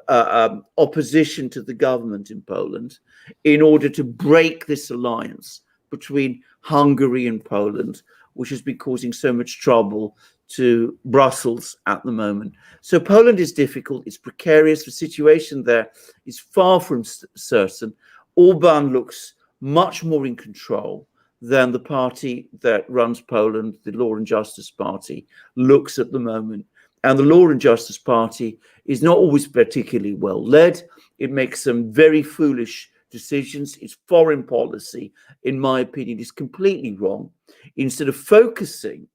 opposition to the government in Poland, in order to break this alliance between Hungary and Poland, which has been causing so much trouble to Brussels at the moment. So Poland is difficult, it's precarious, the situation there is far from certain. Orban looks much more in control than the party that runs Poland, the Law and Justice Party, looks at the moment. And the Law and Justice Party is not always particularly well led. It makes some very foolish decisions. Its foreign policy, in my opinion, is completely wrong. Instead of focusing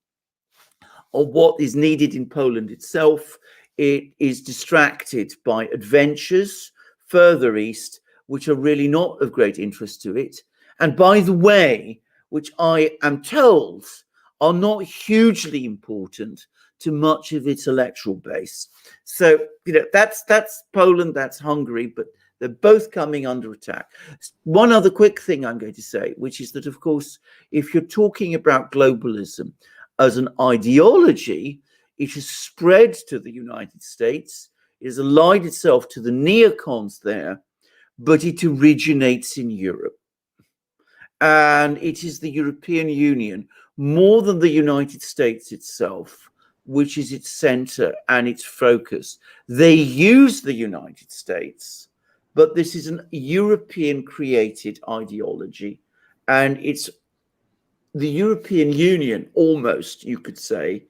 on what is needed in Poland itself, it is distracted by adventures further east, which are really not of great interest to it. And by the way, which I am told are not hugely important to much of its electoral base. So, that's Poland, that's Hungary, but they're both coming under attack. One other quick thing I'm going to say, which is that, of course, if you're talking about globalism as an ideology, it has spread to the United States, it has allied itself to the neocons there, but it originates in Europe. And it is the European Union, more than the United States itself, which is its center and its focus. They use the United States, but this is an European created ideology. And it's the European Union, almost, you could say,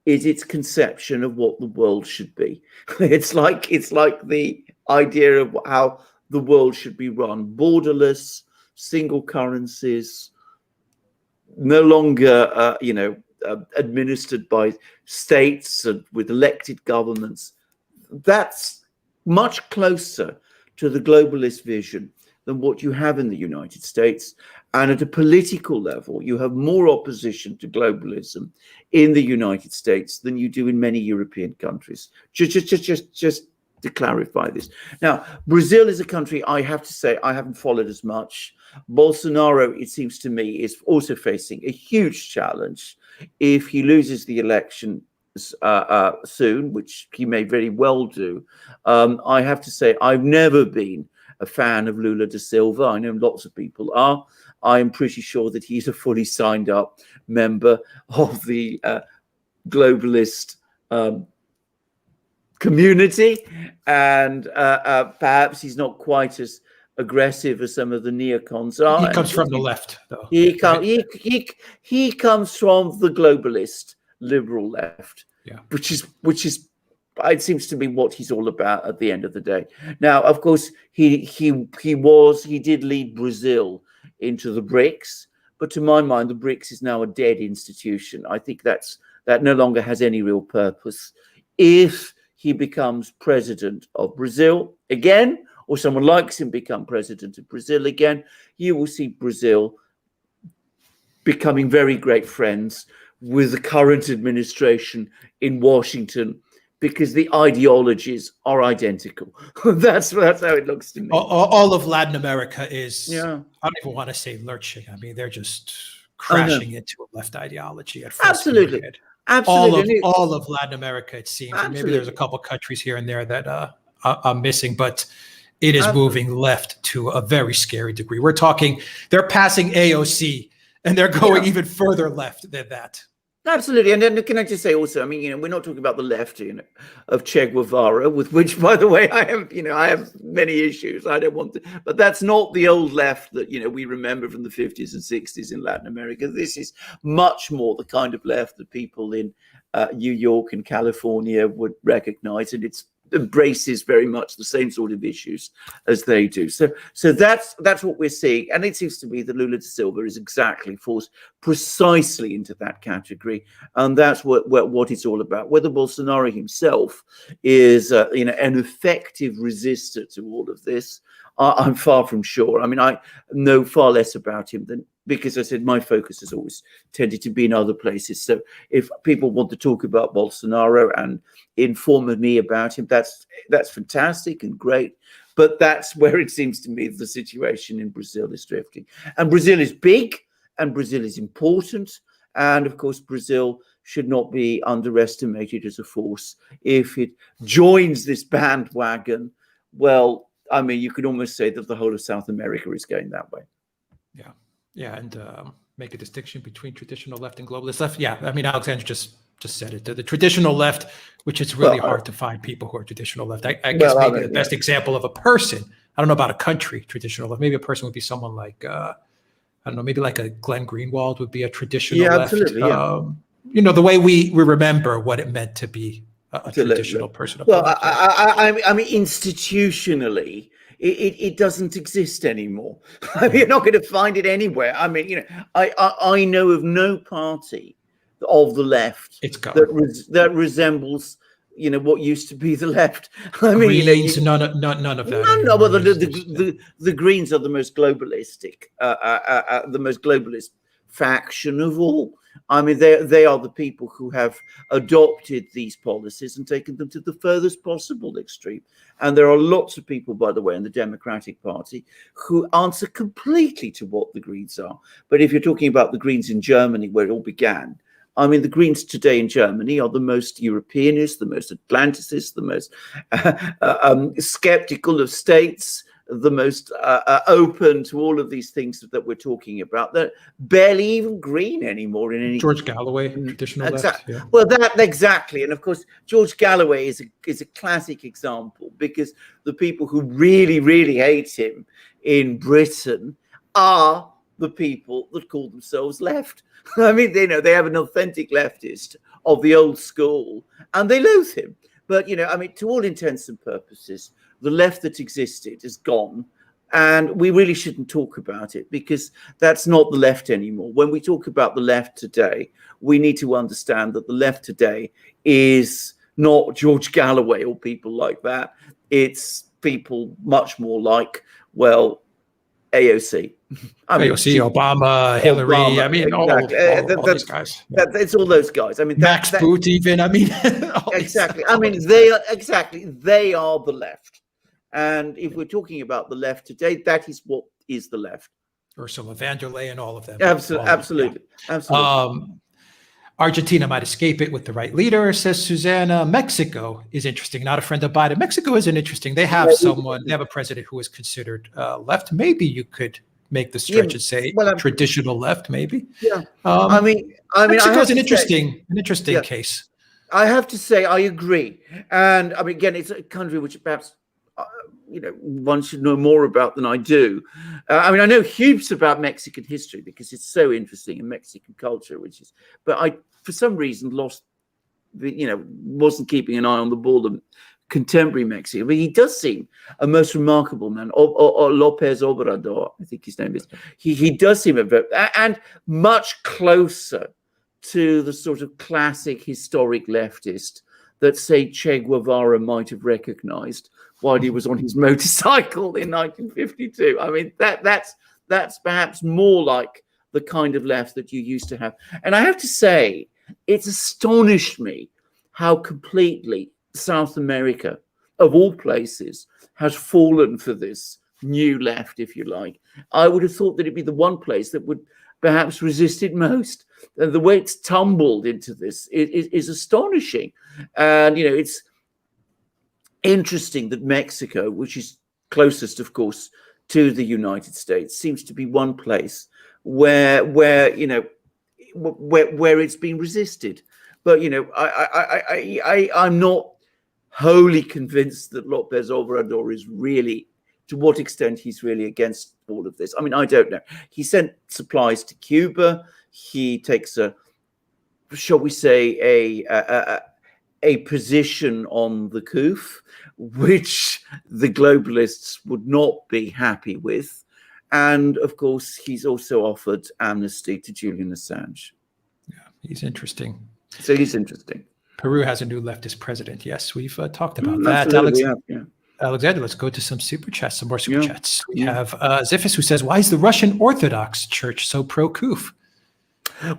is its conception of what the world should be. It's like the idea of how the world should be run, borderless, single currencies, no longer, administered by states and with elected governments. That's much closer to the globalist vision than what you have in the United States. And at a political level, you have more opposition to globalism in the United States than you do in many European countries. Just to clarify this. Now, Brazil is a country, I have to say, I haven't followed as much. Bolsonaro, it seems to me, is also facing a huge challenge if he loses the election soon, which he may very well do. I have to say, I've never been a fan of Lula da Silva. I know lots of people are. I'm pretty sure that he's a fully signed up member of the globalist community, and perhaps he's not quite as aggressive as some of the neocons are. He comes from the left, though. He comes from the globalist liberal left, yeah, which is it seems to be what he's all about at the end of the day. Now, of course, he did lead Brazil into the BRICS, but to my mind, the BRICS is now a dead institution. I think that no longer has any real purpose. If he becomes president of Brazil again, or someone likes him become president of Brazil again, you will see Brazil becoming very great friends with the current administration in Washington, because the ideologies are identical. That's how it looks to me. All of Latin America is, yeah. I don't even want to say lurching. I mean, they're just crashing into a left ideology at full Absolutely. speed. Absolutely. All of Latin America, it seems. And maybe there's a couple countries here and there that I'm missing, but it is moving left to a very scary degree. We're talking, they're passing AOC and they're going even further left than that. Absolutely. And then can I just say also, I mean, we're not talking about the left, of Che Guevara, with which, by the way, I have many issues. I don't want to, but that's not the old left that, we remember from the 50s and 60s in Latin America. This is much more the kind of left that people in New York and California would recognize, and it embraces very much the same sort of issues as they do. So that's what we're seeing, and it seems to me that Lula da Silva is exactly falls precisely into that category, and that's what it's all about. Whether Bolsonaro himself is an effective resistor to all of this, I'm far from sure. I mean, I know far less about him than, because I said my focus has always tended to be in other places. So if people want to talk about Bolsonaro and inform me about him, that's fantastic and great. But that's where it seems to me the situation in Brazil is drifting. And Brazil is big, and Brazil is important. And of course, Brazil should not be underestimated as a force. If it joins this bandwagon, well, I mean, you could almost say that the whole of South America is going that way. Yeah, and make a distinction between traditional left and globalist left. Yeah, I mean, Alexander just just said it. The traditional left, which it's really hard to find people who are traditional left. I guess maybe the best example of a person, I don't know about a country, traditional left. Maybe a person would be someone like, I don't know, maybe like a Glenn Greenwald would be a traditional left. Absolutely, you know, the way we remember what it meant to be a traditional person. Well, I mean, institutionally, it doesn't exist anymore. I mean, you're not going to find it anywhere. I mean, you know, I know of no party of the left that resembles, you know, what used to be the left. I mean, Greens, you know, none of that. No, well, the Greens are the most globalistic, the most globalist faction of all. I mean, they are the people who have adopted these policies and taken them to the furthest possible extreme. And there are lots of people, by the way, in the Democratic Party who answer completely to what the Greens are. But if you're talking about the Greens in Germany, where it all began, I mean, the Greens today in Germany are the most Europeanist, the most Atlanticist, the most skeptical of states, the most open to all of these things that we're talking about. They're barely even green anymore in any. George Galloway, traditional left. Yeah. Well, that exactly, and of course, George Galloway is a classic example, because the people who really, really hate him in Britain are the people that call themselves left. I mean, they have an authentic leftist of the old school, and they loathe him. But, you know, I mean, to all intents and purposes, the left that existed is gone, and we really shouldn't talk about it, because that's not the left anymore. When we talk about the left today, we need to understand that the left today is not George Galloway or people like that. It's people much more like, well, AOC. I mean, AOC, Obama, Hillary. I mean, exactly. all these guys. Yeah. It's all those guys. I mean, Max Boot, even. I mean, exactly. I mean, they are the left. And if we're talking about the left today, that is what is the left. Ursula von der Leyen, all of them. Absolutely. Argentina might escape it with the right leader, says Susanna. Mexico is interesting, not a friend of Biden. Mexico isn't interesting. They have they have a president who is considered left. Maybe you could make the stretch and say traditional left, maybe. Yeah. I mean, Mexico is an interesting case. I have to say, I agree. And I mean, again, it's a country which perhaps, you know, one should know more about than I do. I mean, I know heaps about Mexican history because it's so interesting, in Mexican culture, but I, for some reason, wasn't keeping an eye on the ball of contemporary Mexico. But he does seem a most remarkable man. López Obrador, I think his name is. He does seem and much closer to the sort of classic historic leftist that, say, Che Guevara might have recognized while he was on his motorcycle in 1952. I mean, that's perhaps more like the kind of left that you used to have. And I have to say, it's astonished me how completely South America, of all places, has fallen for this new left, if you like. I would have thought that it'd be the one place that would perhaps resist it most. And the way it's tumbled into this is astonishing. And, you know, it's interesting that Mexico, which is closest, of course, to the United States, seems to be one place where it's been resisted. But, you know, I'm not wholly convinced that López Obrador is really, to what extent he's really against all of this. I mean, I don't know. He sent supplies to Cuba. He takes shall we say, a position on the COOF, which the globalists would not be happy with. And of course, he's also offered amnesty to Julian Assange. Yeah, he's interesting. So he's interesting. Peru has a new leftist president. Yes, we've talked about that. Alexander, let's go to some super chats, some more super chats. We have Ziphis, who says, why is the Russian Orthodox Church so pro-COOF?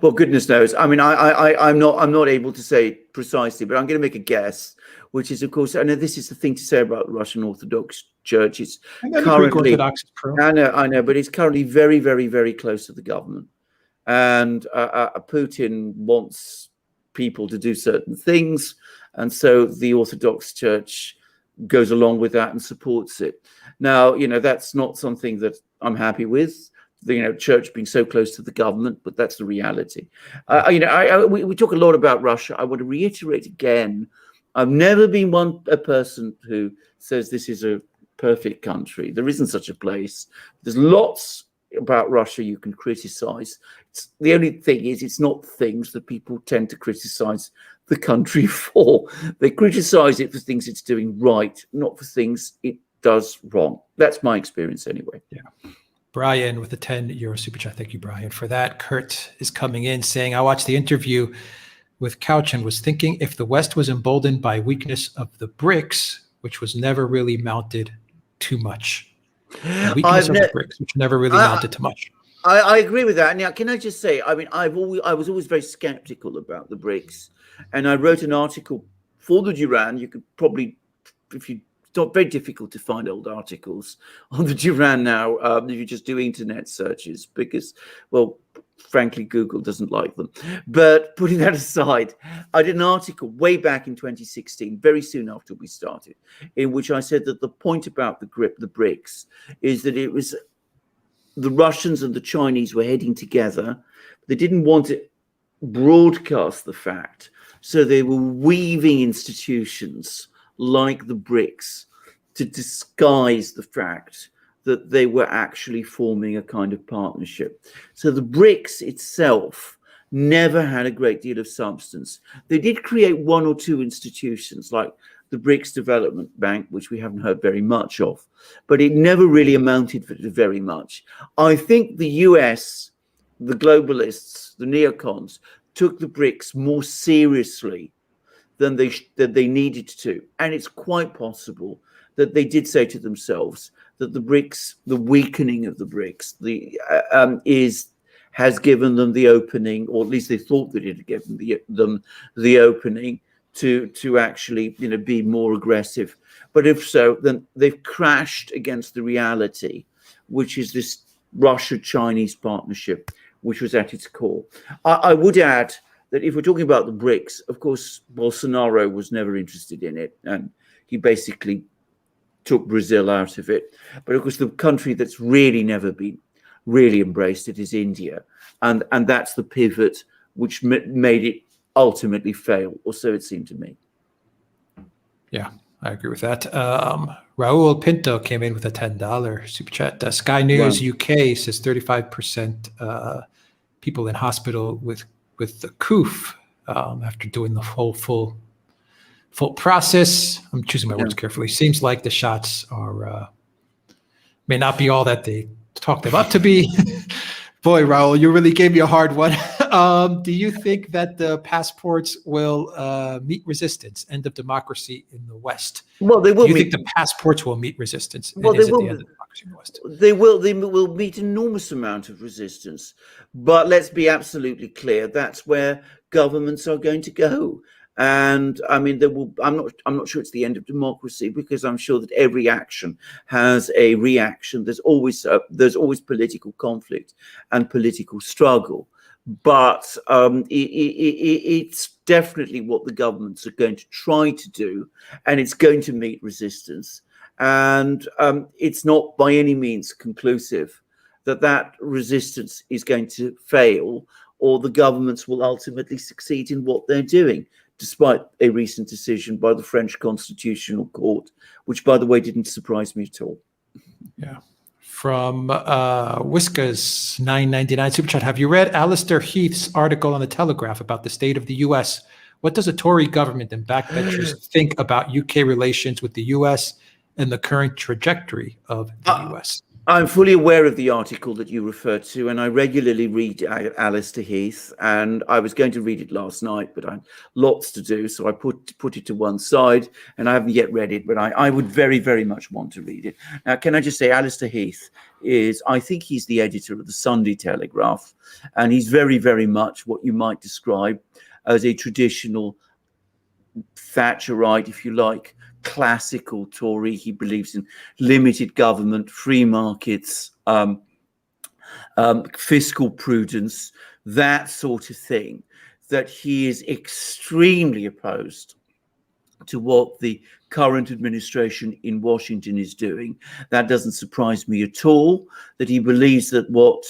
Well, goodness knows. I mean, I'm not able to say precisely, but I'm going to make a guess, which is, of course, I know this is the thing to say about the Russian Orthodox Church. It's currently, I know, but it's currently very, very, very close to the government, and Putin wants people to do certain things, and so the Orthodox Church goes along with that and supports it. Now, you know, that's not something that I'm happy with. the church being so close to the government, but that's the reality. We talk a lot about Russia. I want to reiterate again, I've never been a person who says this is a perfect country. There isn't such a place. There's lots about Russia you can criticize. The only thing is, it's not things that people tend to criticize the country for. They criticize it for things it's doing right, not for things it does wrong. That's my experience anyway. Yeah. Brian with a €10 super chat. Thank you, Brian, for that. Kurt is coming in saying, I watched the interview with Couch and was thinking if the West was emboldened by weakness of the BRICS, which was never really mounted too much. The weakness of the BRICS, which never really mounted too much. I agree with that. Now, can I just say, I mean, I was always very skeptical about the BRICS, and I wrote an article for the Duran. You could probably, if you, it's not very difficult to find old articles on the Duran now if you just do internet searches, because, well, frankly, Google doesn't like them. But putting that aside, I did an article way back in 2016, very soon after we started, in which I said that the point about the BRICS is that it was the Russians and the Chinese were heading together. They didn't want to broadcast the fact, so they were weaving institutions like the BRICS to disguise the fact that they were actually forming a kind of partnership. So the BRICS itself never had a great deal of substance. They did create one or two institutions like the BRICS Development Bank, which we haven't heard very much of, but it never really amounted to very much. I think the US, the globalists, the neocons, took the BRICS more seriously than they needed to. And it's quite possible that they did say to themselves that the BRICS, the weakening of the BRICS, has given them the opening, or at least they thought that it had given them the opening to actually be more aggressive. But if so, then they've crashed against the reality, which is this Russia-Chinese partnership, which was at its core. I would add that if we're talking about the BRICS, of course, Bolsonaro was never interested in it, and he basically took Brazil out of it. But of course, the country that's really never been really embraced it is India, and that's the pivot which made it ultimately fail, or so it seemed to me. Yeah, I agree with that. Raul Pinto came in with a $10 super chat. Sky News UK says 35% people in hospital with the COOF after doing the whole full process. I'm choosing my words carefully. Seems like the shots are may not be all that they talked them up to be. Boy, Raul, you really gave me a hard one. Do you think that the passports will meet resistance? End of democracy in the West. Well, they will. Do you think the passports will meet resistance? Well, they will. The end of democracy in the West? They will meet enormous amount of resistance. But let's be absolutely clear. That's where governments are going to go. And I mean, I'm not sure it's the end of democracy, because I'm sure that every action has a reaction. There's always political conflict and political struggle, but it's definitely what the governments are going to try to do, and it's going to meet resistance. And it's not by any means conclusive that resistance is going to fail, or the governments will ultimately succeed in what they're doing, despite a recent decision by the French Constitutional Court, which, by the way, didn't surprise me at all. Yeah. From Whiskers 999 super chat. Have you read Alistair Heath's article on the Telegraph about the state of the U.S.? What does a Tory government and backbenchers think about UK relations with the U.S. and the current trajectory of the U.S.? I'm fully aware of the article that you referred to, and I regularly read Alistair Heath, and I was going to read it last night, but I had lots to do, so I put it to one side, and I haven't yet read it, but I would very, very much want to read it. Now, can I just say, Alistair Heath I think he's the editor of the Sunday Telegraph, and he's very, very much what you might describe as a traditional Thatcherite, if you like, classical Tory. He believes in limited government, free markets, fiscal prudence, that sort of thing, that he is extremely opposed to what the current administration in Washington is doing. That doesn't surprise me at all, that he believes that what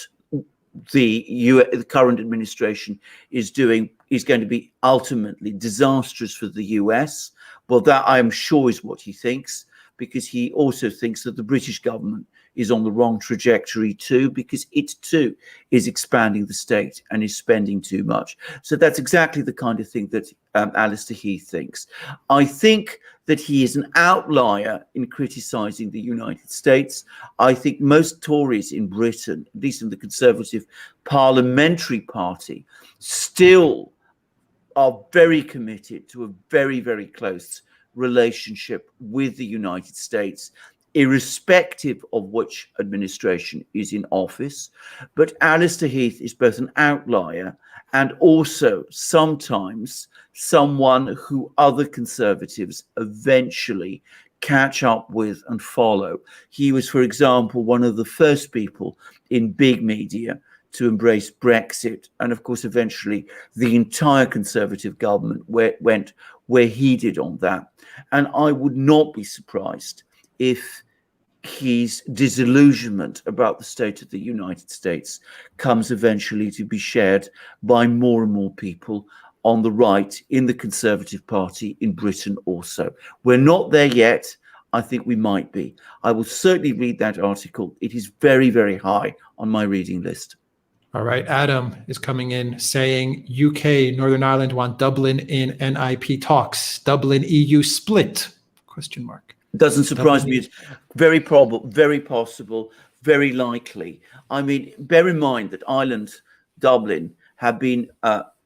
the current administration is doing is going to be ultimately disastrous for the US. Well, that I am sure is what he thinks, because he also thinks that the British government is on the wrong trajectory too, because it too is expanding the state and is spending too much. So that's exactly the kind of thing that Alistair Heath thinks. I think that he is an outlier in criticising the United States. I think most Tories in Britain, at least in the Conservative Parliamentary Party, still are very committed to a very, very close relationship with the United States, irrespective of which administration is in office. But Alistair Heath is both an outlier and also sometimes someone who other Conservatives eventually catch up with and follow. He was, for example, one of the first people in big media to embrace Brexit. And of course, eventually the entire Conservative government went where he did on that. And I would not be surprised if his disillusionment about the state of the United States comes eventually to be shared by more and more people on the right in the Conservative Party in Britain also. We're not there yet. I think we might be. I will certainly read that article. It is very, very high on my reading list. All right, Adam is coming in saying UK, Northern Ireland want Dublin in NIP talks. Dublin EU split? Question mark. Doesn't surprise me. It's very probable, very possible, very likely. I mean, bear in mind that Ireland, Dublin, have been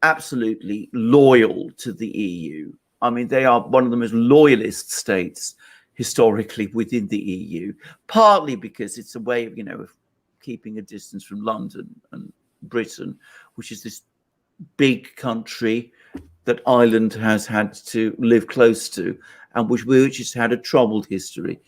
absolutely loyal to the EU. I mean, they are one of the most loyalist states historically within the EU, partly because it's a way of, of keeping a distance from London and Britain, which is this big country that Ireland has had to live close to, and which has had a troubled history.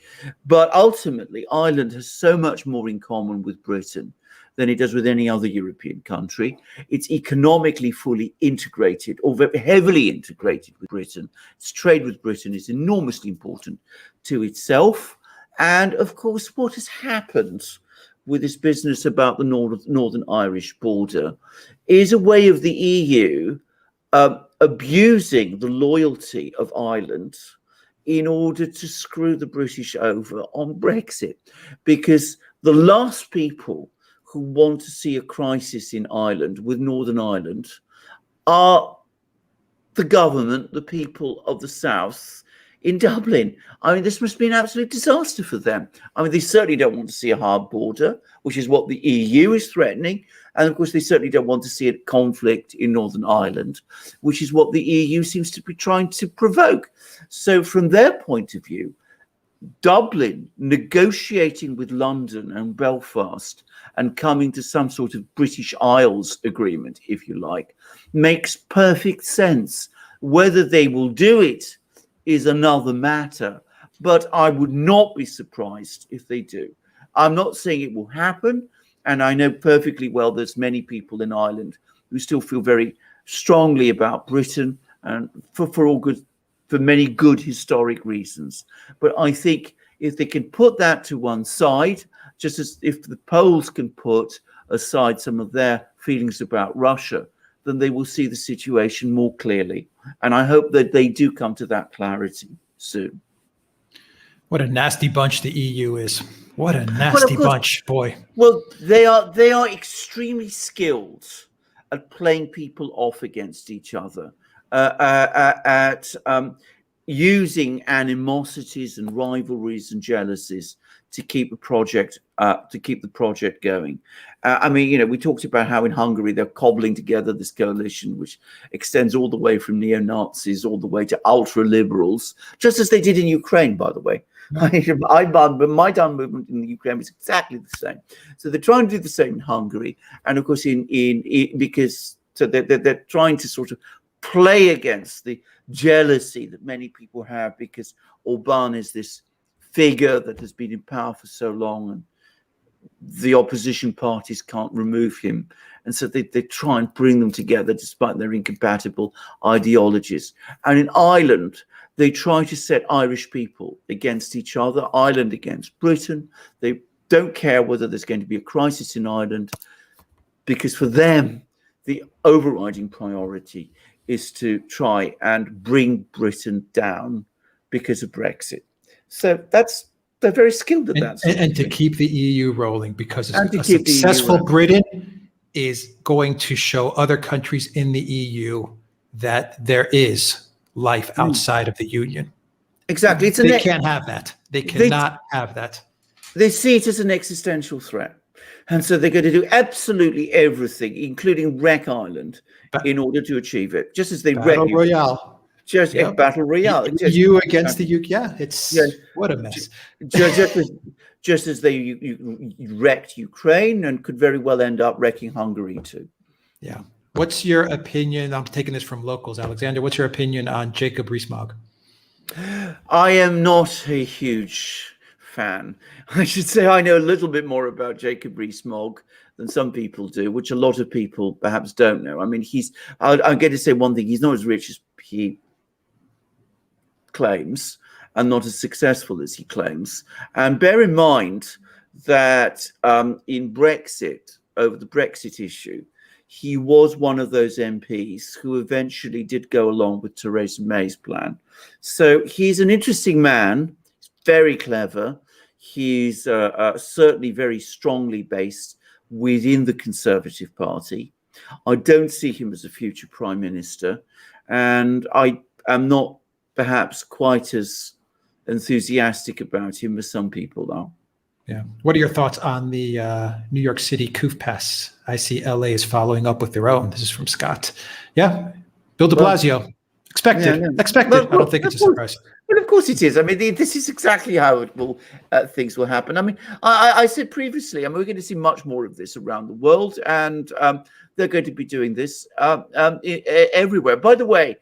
But ultimately, Ireland has so much more in common with Britain than it does with any other European country. It's economically fully integrated, or very heavily integrated with Britain. Its trade with Britain is enormously important to itself. And of course, what has happened with this business about the Northern Irish border is a way of the EU abusing the loyalty of Ireland in order to screw the British over on Brexit. Because the last people who want to see a crisis in Ireland with Northern Ireland are the government, the people of the South in Dublin. I mean, this must be an absolute disaster for them. I mean, they certainly don't want to see a hard border, which is what the EU is threatening. And of course, they certainly don't want to see a conflict in Northern Ireland, which is what the EU seems to be trying to provoke. So from their point of view, Dublin negotiating with London and Belfast and coming to some sort of British Isles agreement, if you like, makes perfect sense. Whether they will do it is another matter, but I would not be surprised if they do. I'm not saying it will happen, and I know perfectly well there's many people in Ireland who still feel very strongly about Britain, and for many good historic reasons. But I think if they can put that to one side, just as if the Poles can put aside some of their feelings about Russia, then they will see the situation more clearly. And I hope that they do come to that clarity soon. What a nasty bunch the EU is. What a nasty bunch, boy. Well, they are extremely skilled at playing people off against each other, at using animosities and rivalries and jealousies to keep the project going. I mean, we talked about how in Hungary they're cobbling together this coalition, which extends all the way from neo-Nazis all the way to ultra-liberals, just as they did in Ukraine, by the way. The Maidan movement in the Ukraine was exactly the same. So they're trying to do the same in Hungary, and of course, they're trying to sort of play against the jealousy that many people have, because Orban is this figure that has been in power for so long, and the opposition parties can't remove him. And so they try and bring them together despite their incompatible ideologies. And in Ireland, They try to set Irish people against each other, Ireland against Britain. They don't care whether there's going to be a crisis in Ireland, because for them, the overriding priority is to try and bring Britain down because of Brexit. So they're very skilled at that. And to keep the EU rolling, because a successful Britain is going to show other countries in the EU that there is life outside of the Union. Exactly. They can't have that. They cannot have that. They see it as an existential threat. And so they're going to do absolutely everything, including wreck Ireland, in order to achieve it. Just as they wreck Royale. Just Battle Royale. You against the UK. Yeah, what a mess. Just as they wrecked Ukraine and could very well end up wrecking Hungary too. Yeah. What's your opinion? I'm taking this from locals, Alexander. What's your opinion on Jacob Rees-Mogg? I am not a huge fan. I should say I know a little bit more about Jacob Rees-Mogg than some people do, which a lot of people perhaps don't know. I mean, I'm going to say one thing. He's not as rich as he claims and not as successful as he claims. And bear in mind that in Brexit, over the Brexit issue, he was one of those MPs who eventually did go along with Theresa May's plan. So he's an interesting man. He's very clever. He's certainly very strongly based within the Conservative Party. I don't see him as a future prime minister, and I am not perhaps quite as enthusiastic about him as some people are. Yeah. What are your thoughts on the New York City coup pass? I see LA is following up with their own. This is from Scott. Yeah. Bill de Blasio. Expected. Yeah. Expected. I don't think it's a surprise. Well, of course it is. I mean, this is exactly how it will things will happen. I mean, I said previously, I mean, we're going to see much more of this around the world, and they're going to be doing this everywhere. By the way,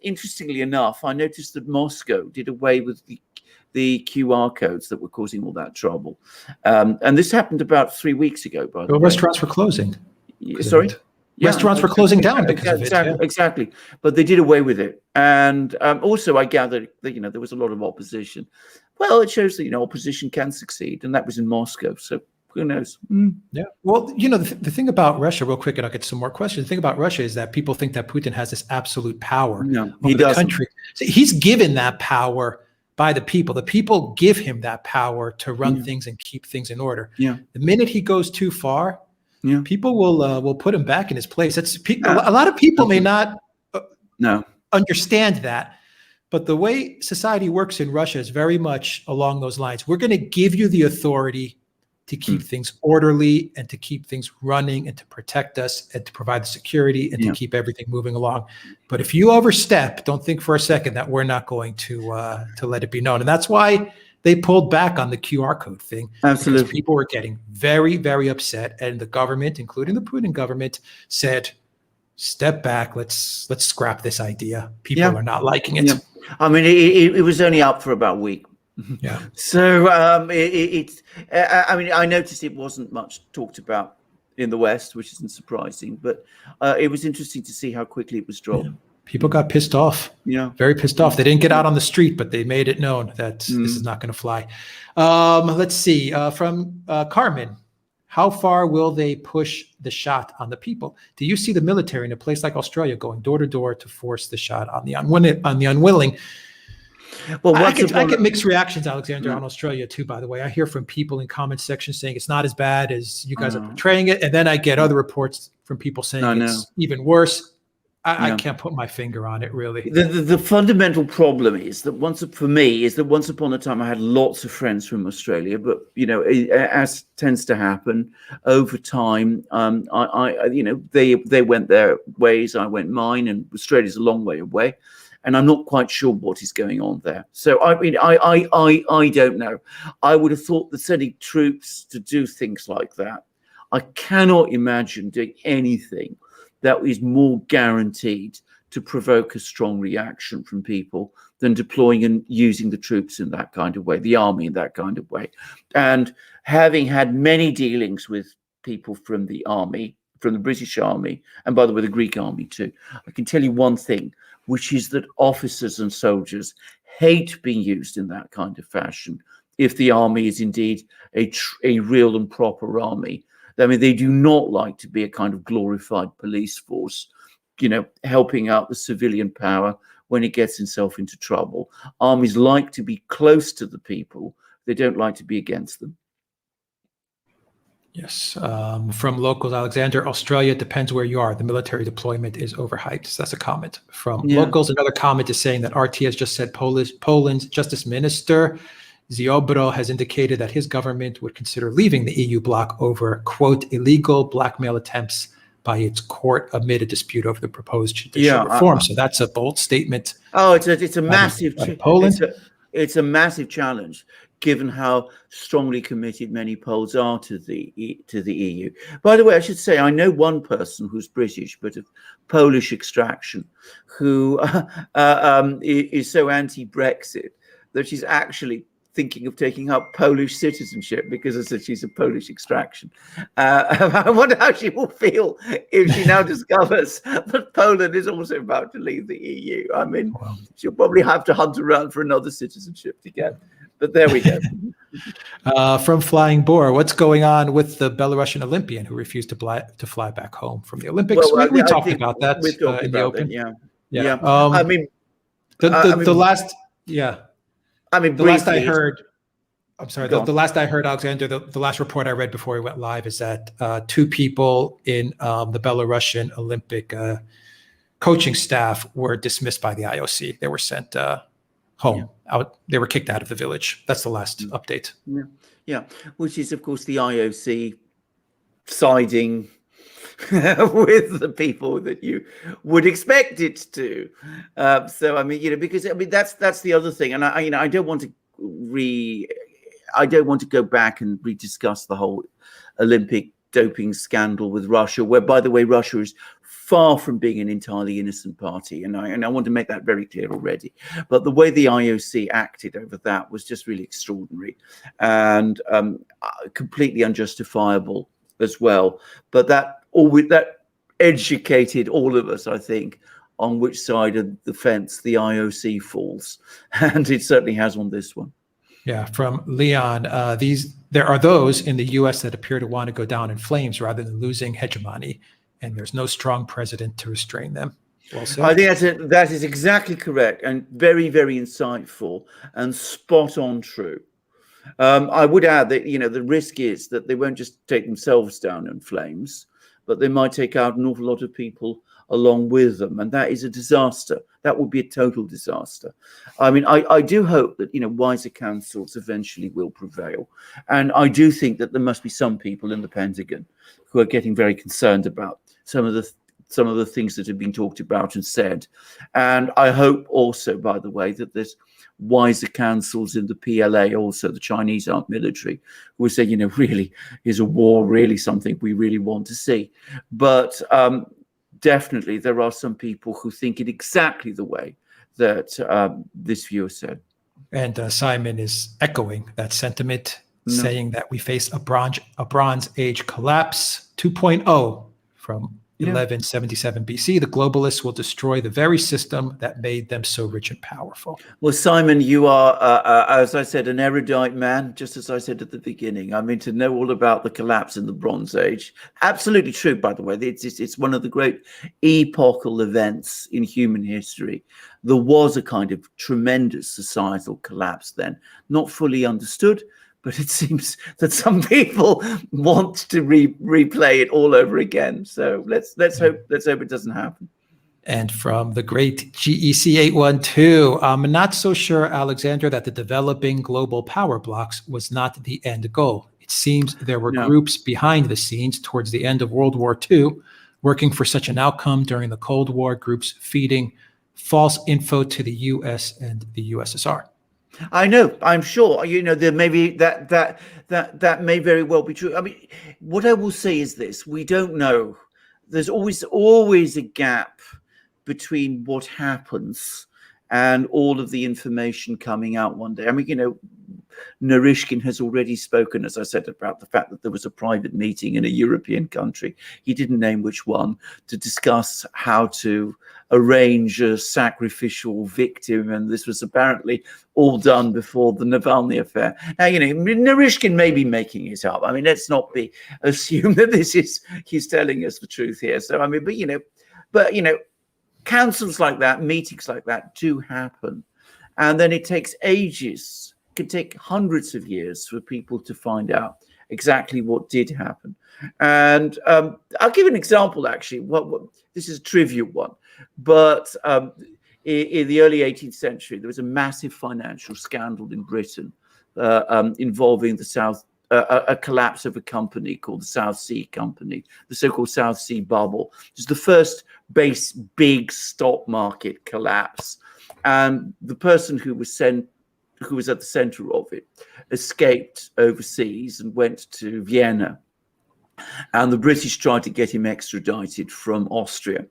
interestingly enough, I noticed that Moscow did away with the QR codes that were causing all that trouble. And this happened about 3 weeks ago, by the way. Restaurants were closing. Sorry? Restaurants were closing down because of it. Exactly. But they did away with it. And also, I gathered that, there was a lot of opposition. Well, it shows that, opposition can succeed. And that was in Moscow. So who knows? Yeah. Well, the thing about Russia, real quick, and I'll get some more questions. The thing about Russia is that people think that Putin has this absolute power over the country. So he's given that power by the people. The people give him that power to run things and keep things in order. Yeah. The minute he goes too far, people will put him back in his place. A lot of people may not understand that, but the way society works in Russia is very much along those lines. We're going to give you the authority to keep things orderly and to keep things running and to protect us and to provide the security and to keep everything moving along. But if you overstep, don't think for a second that we're not going to let it be known. And that's why they pulled back on the QR code thing. Absolutely. Because people were getting very, very upset. And the government, including the Putin government, said, step back, let's scrap this idea. People are not liking it. Yeah. I mean, it was only up for about a week. Yeah. So I noticed it wasn't much talked about in the West, which isn't surprising, but it was interesting to see how quickly it was dropped. Yeah. People got pissed off. Yeah. Very pissed off. They didn't get out on the street, but they made it known that this is not going to fly. Let's see. From Carmen, how far will they push the shot on the people? Do you see the military in a place like Australia going door to door to force the shot on the unwilling? Well, I get mixed reactions, Alexander, on Australia too, by the way. I hear from people in comment sections saying it's not as bad as you guys are portraying it. And then I get other reports from people saying it's even worse. I can't put my finger on it, really. The fundamental problem is that once upon a time I had lots of friends from Australia, but as tends to happen over time, they went their ways, I went mine, and Australia's a long way away, and I'm not quite sure what is going on there. So I mean, I don't know. I would have thought that sending troops to do things like that, I cannot imagine doing anything that is more guaranteed to provoke a strong reaction from people than deploying and using the troops in that kind of way, the army in that kind of way. And having had many dealings with people from the army, from the British army, and by the way, the Greek army too, I can tell you one thing. which is that officers and soldiers hate being used in that kind of fashion. If the army is indeed a real and proper army, I mean, they do not like to be a kind of glorified police force, helping out the civilian power when it gets itself into trouble. Armies like to be close to the people. They don't like to be against them. Yes. From locals, Alexander, Australia depends where you are. The military deployment is overhyped. So that's a comment. From locals, another comment is saying that RT has just said Poland's Justice Minister Ziobro has indicated that his government would consider leaving the EU bloc over, quote, illegal blackmail attempts by its court amid a dispute over the proposed judicial reform. So that's a bold statement. Oh, it's a massive Poland. It's a massive challenge, given how strongly committed many Poles are to the EU. By the way, I should say I know one person who's British but of Polish extraction, who is so anti-Brexit that she's actually thinking of taking up Polish citizenship because, as I said, she's a Polish extraction. I wonder how she will feel if she now discovers that Poland is also about to leave the EU. I mean, she'll probably have to hunt around for another citizenship to get. But there we go. From Flying Boar, what's going on with the Belarusian Olympian who refused to fly back home from the Olympics? Well, we talked about that in the open. Yeah. I mean, the last last I heard, the last I heard, Alexander, the last report I read before we went live is that 2 people in the Belarusian Olympic coaching staff were dismissed by the IOC. They were sent home. They were kicked out of the village. That's the last update. Yeah, which is, of course, the IOC siding with the people that you would expect it to. So I mean, because I mean that's the other thing, and I don't want to go back and rediscuss the whole Olympic doping scandal with Russia, where, by the way, Russia is far from being an entirely innocent party, and I want to make that very clear already. But the way the IOC acted over that was just really extraordinary and completely unjustifiable as well. But that educated all of us, I think, on which side of the fence the IOC falls, and it certainly has on this one. Yeah, from Leon, there are those in the U.S. that appear to want to go down in flames rather than losing hegemony, and there's no strong president to restrain them. Well said. I think that is exactly correct and very, very insightful and spot on true. I would add that the risk is that they won't just take themselves down in flames, but they might take out an awful lot of people along with them, and that is a disaster. That would be a total disaster. I mean, I do hope that wiser councils eventually will prevail, and I do think that there must be some people in the Pentagon who are getting very concerned about some of the things that have been talked about and said. And I hope also, by the way, that there's wiser councils in the PLA, also the Chinese armed military, who will say, really, is a war really something we really want to see? But definitely there are some people who think it exactly the way that this viewer said. And Simon is echoing that sentiment, saying that we face a Bronze Age collapse 2.0 from 1177 BC. The globalists will destroy the very system that made them so rich and powerful. Well, Simon, you are, as I said, an erudite man, just as I said at the beginning. I mean, to know all about the collapse in the Bronze Age. Absolutely true, by the way. It's one of the great epochal events in human history. There was a kind of tremendous societal collapse then, not fully understood, but it seems that some people want to replay it all over again. So let's hope it doesn't happen. And from the great GEC 812, I'm not so sure, Alexander, that the developing global power blocks was not the end goal. It seems there were groups behind the scenes towards the end of World War II working for such an outcome during the Cold War, groups feeding false info to the US and the USSR. I know, I'm sure, there may be that may very well be true. I mean, what I will say is this: we don't know. There's always a gap between what happens and all of the information coming out one day. I mean, Narishkin has already spoken, as I said, about the fact that there was a private meeting in a European country, he didn't name which one, to discuss how to arrange a sacrificial victim, and this was apparently all done before the Navalny affair. Now, Narishkin may be making it up. I mean, let's not assume that he's telling us the truth here. So, I mean, but councils like that, meetings like that do happen. And then it takes ages, it could take hundreds of years for people to find out exactly what did happen. And I'll give an example, actually. This is a trivial one, but in the early 18th century, there was a massive financial scandal in Britain involving a collapse of a company called the South Sea Company, the so-called South Sea bubble. It was the first big stock market collapse. And the person who was at the center of it escaped overseas and went to Vienna. And the British tried to get him extradited from Austria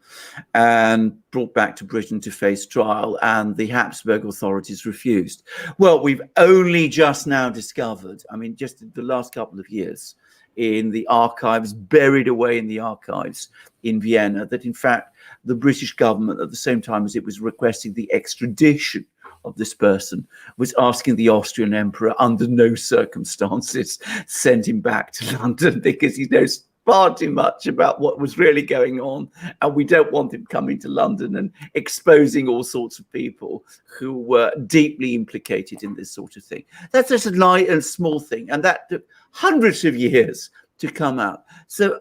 and brought back to Britain to face trial, and the Habsburg authorities refused. Well, we've only just now discovered, I mean, just in the last couple of years, in the archives, buried away in the archives in Vienna, that in fact the British government, at the same time as it was requesting the extradition of this person, was asking the Austrian emperor under no circumstances send him back to London, because he knows far too much about what was really going on, and we don't want him coming to London and exposing all sorts of people who were deeply implicated in this sort of thing. That's just a light and small thing, and that took hundreds of years to come out. So,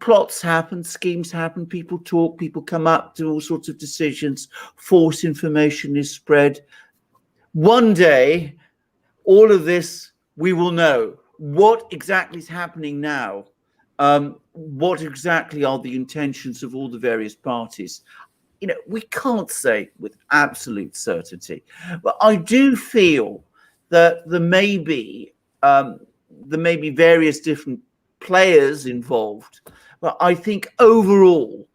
plots happen, schemes happen, people talk, people come up to all sorts of decisions, false information is spread. One day, all of this, we will know what exactly is happening now. What exactly are the intentions of all the various parties? We can't say with absolute certainty, but I do feel that there may be various different players involved. But I think overall,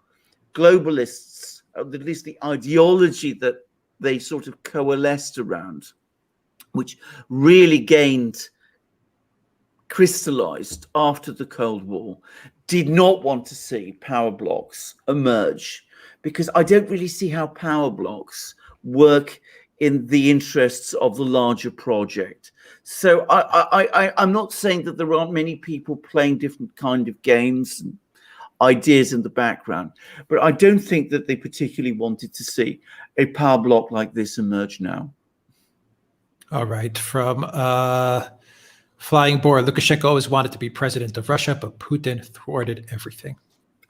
globalists, at least the ideology that they sort of coalesced around, which really crystallized after the Cold War, did not want to see power blocks emerge, because I don't really see how power blocks work in the interests of the larger project. So I'm not saying that there aren't many people playing different kind of games and ideas in the background, but I don't think that they particularly wanted to see a power block like this emerge now. All right. From Flying Boar, Lukashenko always wanted to be president of Russia, but Putin thwarted everything.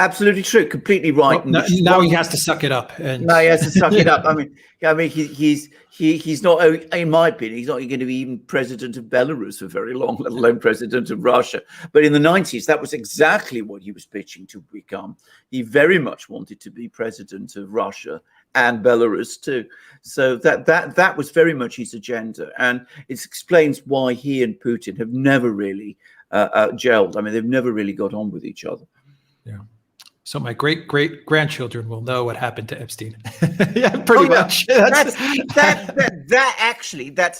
Absolutely true. Completely right. Well, now he has to suck it up. Now he has to suck it up. I mean, he's not, in my opinion, he's not going to be even president of Belarus for very long, let alone president of Russia. But in the 90s, that was exactly what he was pitching to become. He very much wanted to be president of Russia and Belarus too. So that was very much his agenda, and it explains why he and Putin have never really gelled. I mean, they've never really got on with each other. Yeah. So my great-great-grandchildren will know what happened to Epstein. Yeah, pretty much. That's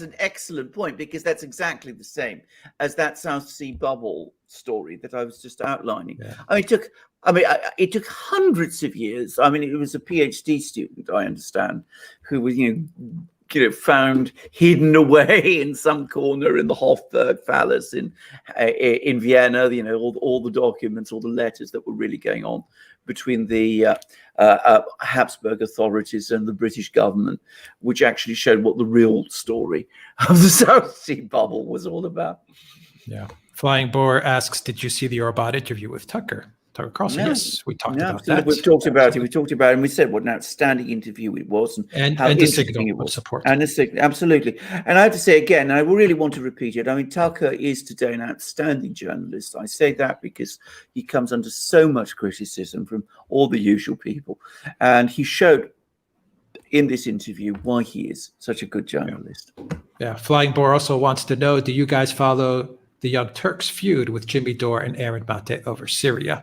an excellent point, because that's exactly the same as that South Sea bubble story that I was just outlining. Yeah. It took hundreds of years. I mean, it was a PhD student, I understand, who was, found hidden away in some corner in the Hofburg Palace in Vienna. All the documents, all the letters that were really going on between the Habsburg authorities and the British government, which actually showed what the real story of the South Sea bubble was all about. Yeah. Flying Boar asks, "Did you see the Orban interview with Tucker Carlson?" No. Yes, we talked about that. We've talked about it. We talked about it, and we said what an outstanding interview it was, and how the signal of support. And the signal, absolutely. And I have to say again, I really want to repeat it. I mean, Tucker is today an outstanding journalist. I say that because he comes under so much criticism from all the usual people, and he showed in this interview why he is such a good journalist. Yeah. Flying Boar also wants to know: do you guys follow the Young Turks feud with Jimmy Dore and Aaron Mate over Syria?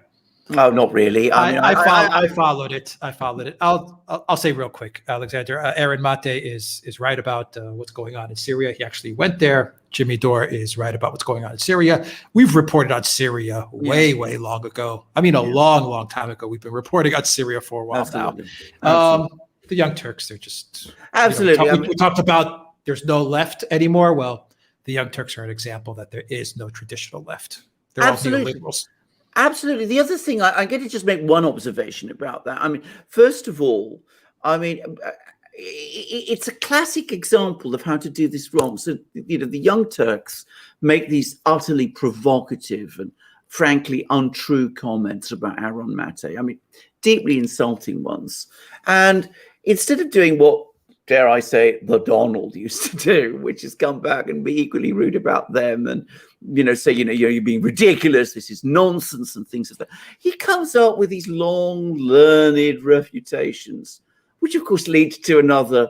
No, not really. I followed it. I'll say real quick, Alexander. Aaron Mate is right about what's going on in Syria. He actually went there. Jimmy Dore is right about what's going on in Syria. We've reported on Syria way long ago. I mean, a long time ago. We've been reporting on Syria for a while now. The Young Turks, they're just absolutely. We talked about there's no left anymore. Well, the Young Turks are an example that there is no traditional left. They're all neoliberals. Absolutely. The other thing, I'm going to just make one observation about that. I mean, first of all, I mean, it's a classic example of how to do this wrong. So, the Young Turks make these utterly provocative and frankly untrue comments about Aaron Mate. I mean, deeply insulting ones. And instead of doing what, dare I say, the Donald used to do, which is come back and be equally rude about them and, say, you're being ridiculous, this is nonsense and things like that. He comes up with these long, learned refutations, which of course leads to another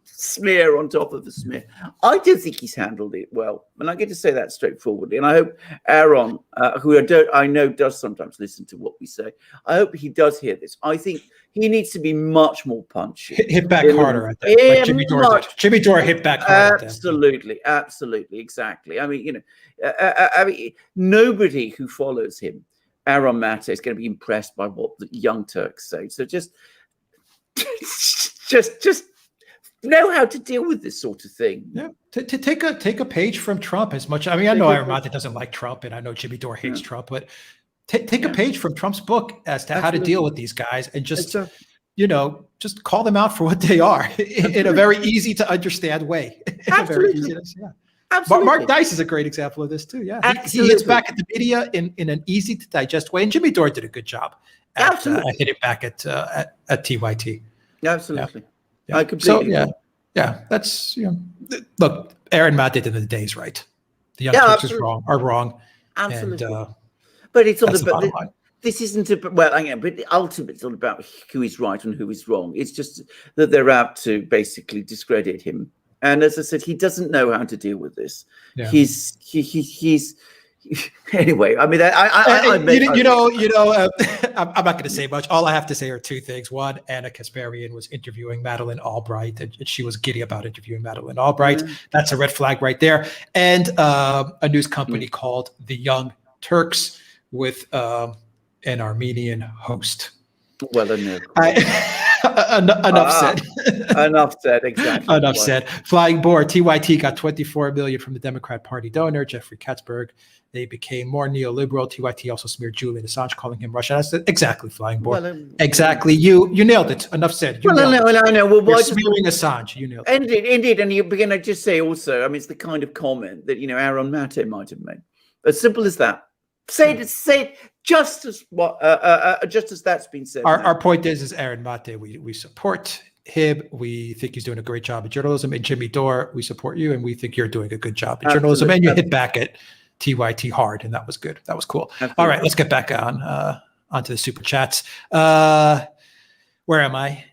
smear on top of the smear. I don't think he's handled it well, and I get to say that straightforwardly. And I hope Aaron, who I know does sometimes listen to what we say, I hope he does hear this. I think he needs to be much more punchy. Hit back harder at that. Like Jimmy Dore did. Jimmy Dore hit back harder. Absolutely, exactly. I mean, nobody who follows him, Aaron Mate, is going to be impressed by what the Young Turks say. So just know how to deal with this sort of thing. Yeah, to take a page from Trump as much. I mean, I know Aaron Mate doesn't like Trump, and I know Jimmy Dore hates Trump, but take a page from Trump's book as to how to deal with these guys, and just just call them out for what they are in a very easy to understand way. Absolutely. Absolutely. Mark Dice is a great example of this too. Yeah, he hits back at the media in an easy to digest way, and Jimmy Dore did a good job at hitting back at TYT. Absolutely. Yeah. I completely that's look, Aaron Mate did the day's right. The Young Turks are wrong. Absolutely. And, but it's all the line. This isn't but ultimately it's all about who is right and who is wrong. It's just that they're out to basically discredit him. And as I said, he doesn't know how to deal with this. Yeah. He's anyway. I mean, I'm not going to say much. All I have to say are two things. One, Anna Kasparian was interviewing Madeleine Albright, and she was giddy about interviewing Madeleine Albright. That's a red flag right there. And a news company called The Young Turks with an Armenian host. Well, enough said. Enough said, exactly. Enough said. Flying board, TYT got $24 million from the Democrat Party donor, Jeffrey Katzberg. They became more neoliberal. TYT also smeared Julian Assange, calling him Russian. I said, exactly, flying board. Exactly. You nailed it. Enough said. I know. Well, you're smearing Assange. You nailed it. Indeed. And you're going to just say also, I mean, it's the kind of comment that, Aaron Mate might have made. As simple as that. Say it just as that's been said. Our point is Aaron Mate. We support him. We think he's doing a great job at journalism. And Jimmy Dore, we support you, and we think you're doing a good job at journalism. And you hit back at TYT hard, and that was good. That was cool. Absolutely. All right, let's get back onto the super chats. Where am I?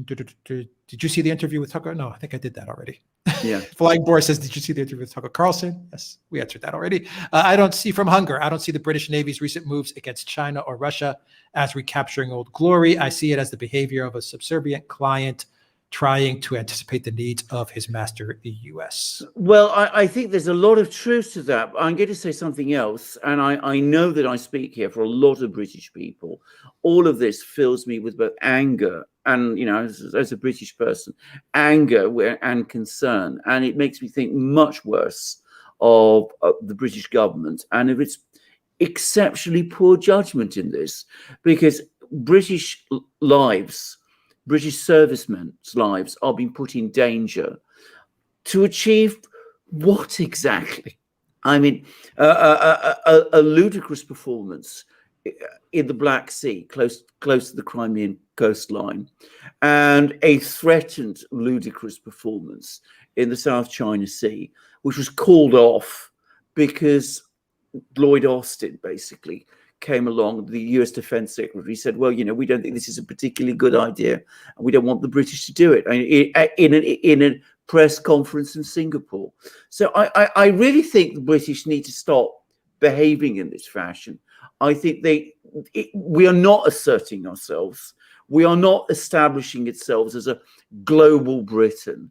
Did you see the interview with Tucker? No, I think I did that already. Yeah. Flying Boar says, did you see the interview with Tucker Carlson? Yes, we answered that already. I don't see the British Navy's recent moves against China or Russia as recapturing old glory. I see it as the behavior of a subservient client trying to anticipate the needs of his master, the US. Well, I think there's a lot of truth to that. I'm going to say something else, and I know that I speak here for a lot of British people. All of this fills me with both anger and, as a British person, anger and concern. And it makes me think much worse of the British government and of its exceptionally poor judgment in this, because British lives, British servicemen's lives are being put in danger to achieve what exactly? I mean, a ludicrous performance in the Black Sea, close to the Crimean coastline, and a threatened ludicrous performance in the South China Sea, which was called off because Lloyd Austin basically came along, the US Defense Secretary said, well, we don't think this is a particularly good idea, and we don't want the British to do it, in a press conference in Singapore. So I really think the British need to stop behaving in this fashion. I think we are not asserting ourselves. We are not establishing ourselves as a global Britain.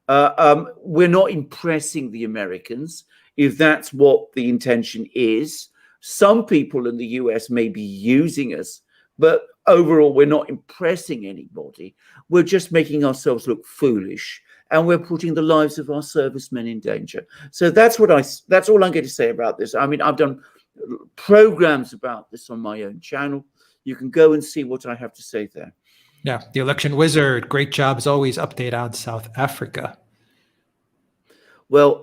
We're not impressing the Americans, if that's what the intention is. Some people in the US may be using us, but overall, we're not impressing anybody. We're just making ourselves look foolish, and we're putting the lives of our servicemen in danger. So that's all I'm going to say about this. I mean, I've done programs about this on my own channel. You can go and see what I have to say there. Yeah, the election wizard, great job as always. Update on South Africa. Well,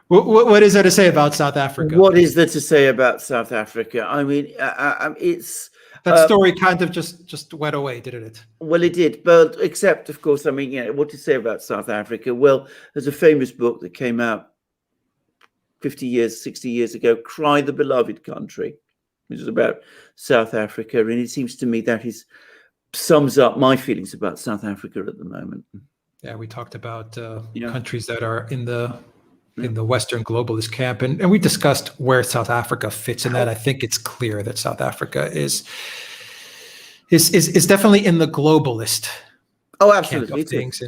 what is there to say about South Africa? What is there to say about South Africa? I mean, it's that story kind of just went away, didn't it? Well, it did, but except, of course, I mean, what to say about South Africa? Well, there's a famous book that came out 50 years, 60 years ago, Cry the Beloved Country, which is about South Africa. And it seems to me that sums up my feelings about South Africa at the moment. Yeah, we talked about countries that are in the Western globalist camp, and we discussed where South Africa fits in that. I think it's clear that South Africa is definitely in the globalist absolutely camp of things.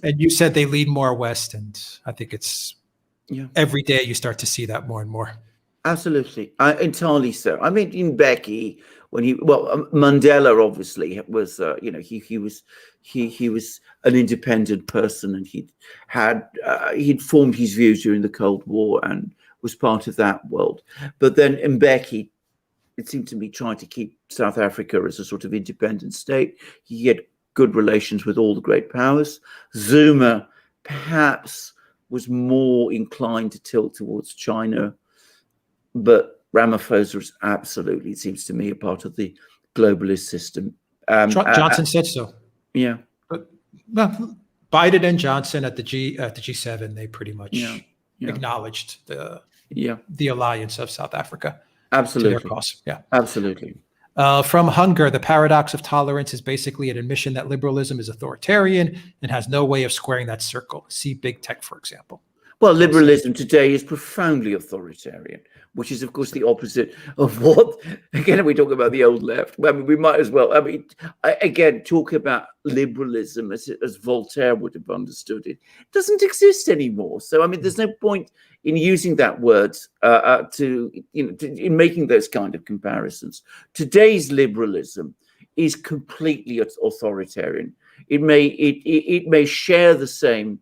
And you said they lean more west, and I think it's every day you start to see that more and more. Absolutely, entirely so. I mean, in Mbeki, Mandela obviously was, he was an independent person, and he'd formed his views during the Cold War and was part of that world. But then Mbeki, it seemed to me, tried to keep South Africa as a sort of independent state. He had good relations with all the great powers. Zuma perhaps was more inclined to tilt towards China, but Ramaphosa is absolutely, it seems to me, a part of the globalist system. Johnson said so. Yeah. But Biden and Johnson at the G7, they pretty much acknowledged the alliance of South Africa. Absolutely. To their cause. Yeah. Absolutely. From Hunger, the paradox of tolerance is basically an admission that liberalism is authoritarian and has no way of squaring that circle. See big tech, for example. Well, liberalism today is profoundly authoritarian, which is, of course, the opposite of what, again, we talk about the old left. I mean, we might as well, again, talk about liberalism as Voltaire would have understood it. It doesn't exist anymore. So, I mean, there's no point in using that word in making those kind of comparisons. Today's liberalism is completely authoritarian. It may share the same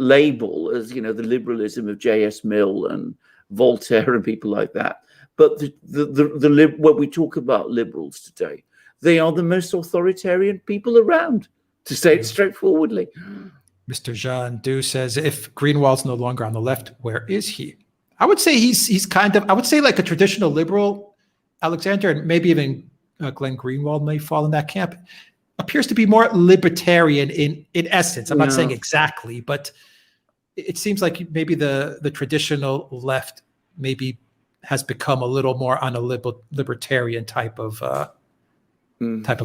label as the liberalism of J.S. Mill and Voltaire and people like that, but when we talk about liberals today, they are the most authoritarian people around, to say it straightforwardly. Mr. Jean Du says, if Greenwald's no longer on the left, where is he? I would say he's kind of, I would say like a traditional liberal, Alexander, and maybe even Glenn Greenwald may fall in that camp. Appears to be more libertarian in essence. I'm not saying exactly, but it seems like maybe the traditional left maybe has become a little more on a libertarian type of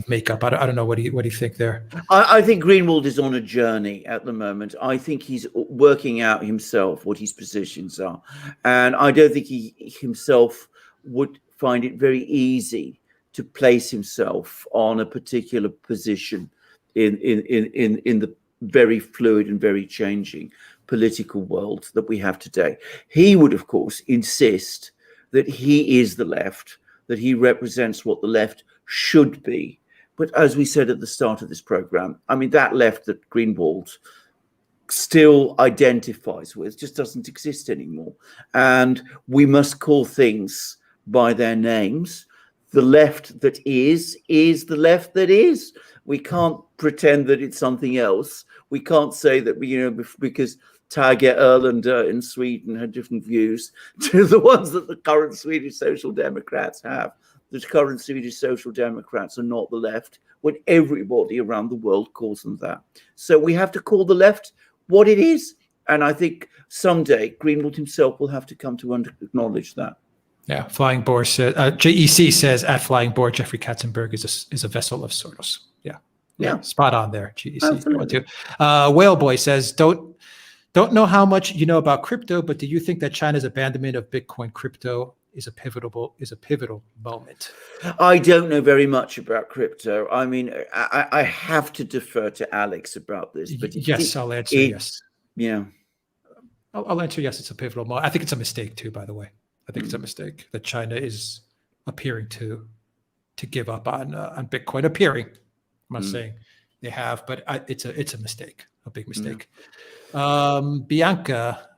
makeup. I don't know. What do you think there? I think Greenwald is on a journey at the moment. I think he's working out himself what his positions are, and I don't think he himself would find it very easy to place himself on a particular position in the very fluid and very changing political world that we have today. He would, of course, insist that he is the left, that he represents what the left should be. But as we said at the start of this program, I mean, that left that Greenwald still identifies with just doesn't exist anymore. And we must call things by their names. The left that is the left that is. We can't pretend that it's something else. We can't say that, because Tage Erlander in Sweden had different views to the ones that the current Swedish Social Democrats have. The current Swedish Social Democrats are not the left, when everybody around the world calls them that. So we have to call the left what it is. And I think someday Greenwald himself will have to come to acknowledge that. Yeah, Flying Boar says, JEC says at Flying Boar, Jeffrey Katzenberg is a vessel of Soros. Yeah, spot on there, GEC. Whale Boy says, don't Don't know how much you know about crypto, but do you think that China's abandonment of Bitcoin crypto is a pivotal moment? I don't know very much about crypto. I mean, I have to defer to Alex about this, but Yes, I'll answer yes. Yeah. I'll answer yes, it's a pivotal moment. I think it's a mistake too, by the way. I think it's a mistake that China is appearing to give up on Bitcoin. Appearing, I'm not saying they have, but it's a mistake, a big mistake. Bianca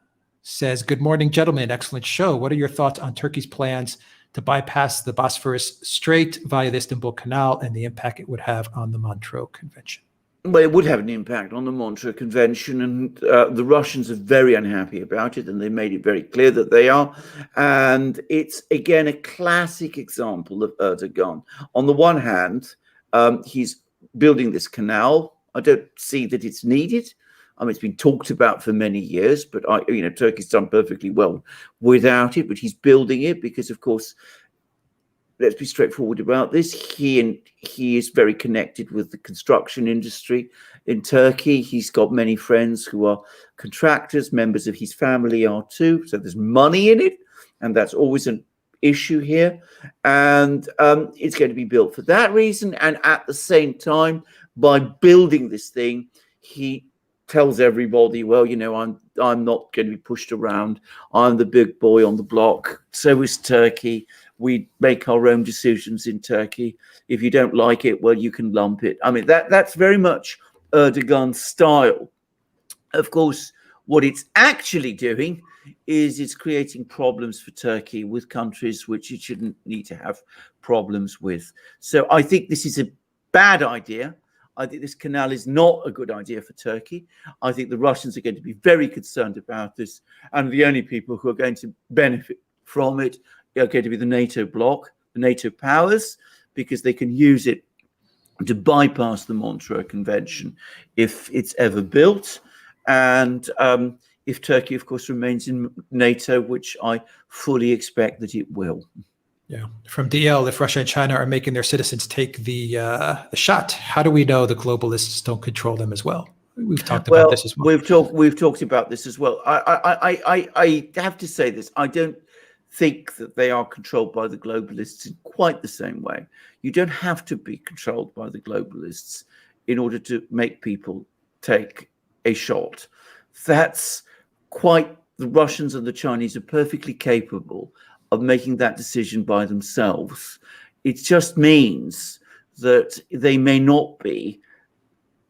says, "Good morning, gentlemen. Excellent show. What are your thoughts on Turkey's plans to bypass the Bosphorus Strait via the Istanbul Canal and the impact it would have on the Montreux Convention?" Well, it would have an impact on the Montreux Convention, and the Russians are very unhappy about it, and they made it very clear that they are. And it's, again, a classic example of Erdogan. On the one hand, he's building this canal. I don't see that it's needed. I mean, it's been talked about for many years, but Turkey's done perfectly well without it. But he's building it because, of course, let's be straightforward about this. He is very connected with the construction industry in Turkey. He's got many friends who are contractors. Members of his family are too. So there's money in it, and that's always an issue here. And it's going to be built for that reason. And at the same time, by building this thing, he tells everybody, well, I'm not going to be pushed around. I'm the big boy on the block. So is Turkey. We make our own decisions in Turkey. If you don't like it, well, you can lump it. I mean, that's very much Erdogan's style. Of course, what it's actually doing is it's creating problems for Turkey with countries which it shouldn't need to have problems with. So I think this is a bad idea. I think this canal is not a good idea for Turkey. I think the Russians are going to be very concerned about this. And the only people who are going to benefit from it are going to be the NATO bloc, the NATO powers, because they can use it to bypass the Montreux Convention if it's ever built. And if Turkey, of course, remains in NATO, which I fully expect that it will. Yeah. From DL, if Russia and China are making their citizens take the shot, how do we know the globalists don't control them as well? We've talked about this as well. We've talked about this as well. I have to say this. I don't think that they are controlled by the globalists in quite the same way. You don't have to be controlled by the globalists in order to make people take a shot. That's quite, the Russians and the Chinese are perfectly capable of making that decision by themselves. It just means that they may not be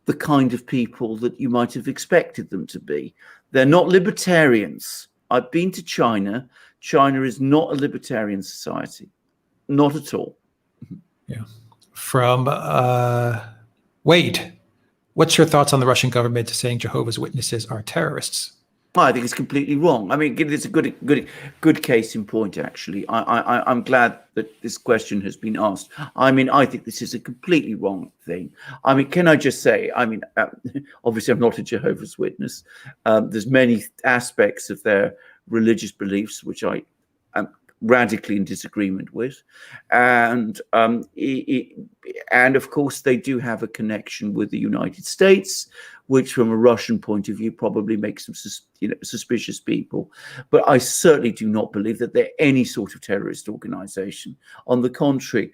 the kind of people that you might have expected them to be. They're not libertarians. I've been to China. China is not a libertarian society. Not at all. Yeah. From Wade, what's your thoughts on the Russian government saying Jehovah's Witnesses are terrorists? I think it's completely wrong. I mean, it's a good case in point, actually. I'm glad that this question has been asked. I mean, I think this is a completely wrong thing. I mean, can I just say, I mean, obviously I'm not a Jehovah's Witness. There's many aspects of their religious beliefs which I am radically in disagreement with. And of course, they do have a connection with the United States, which from a Russian point of view probably makes them suspicious people. But I certainly do not believe that they're any sort of terrorist organization. On the contrary,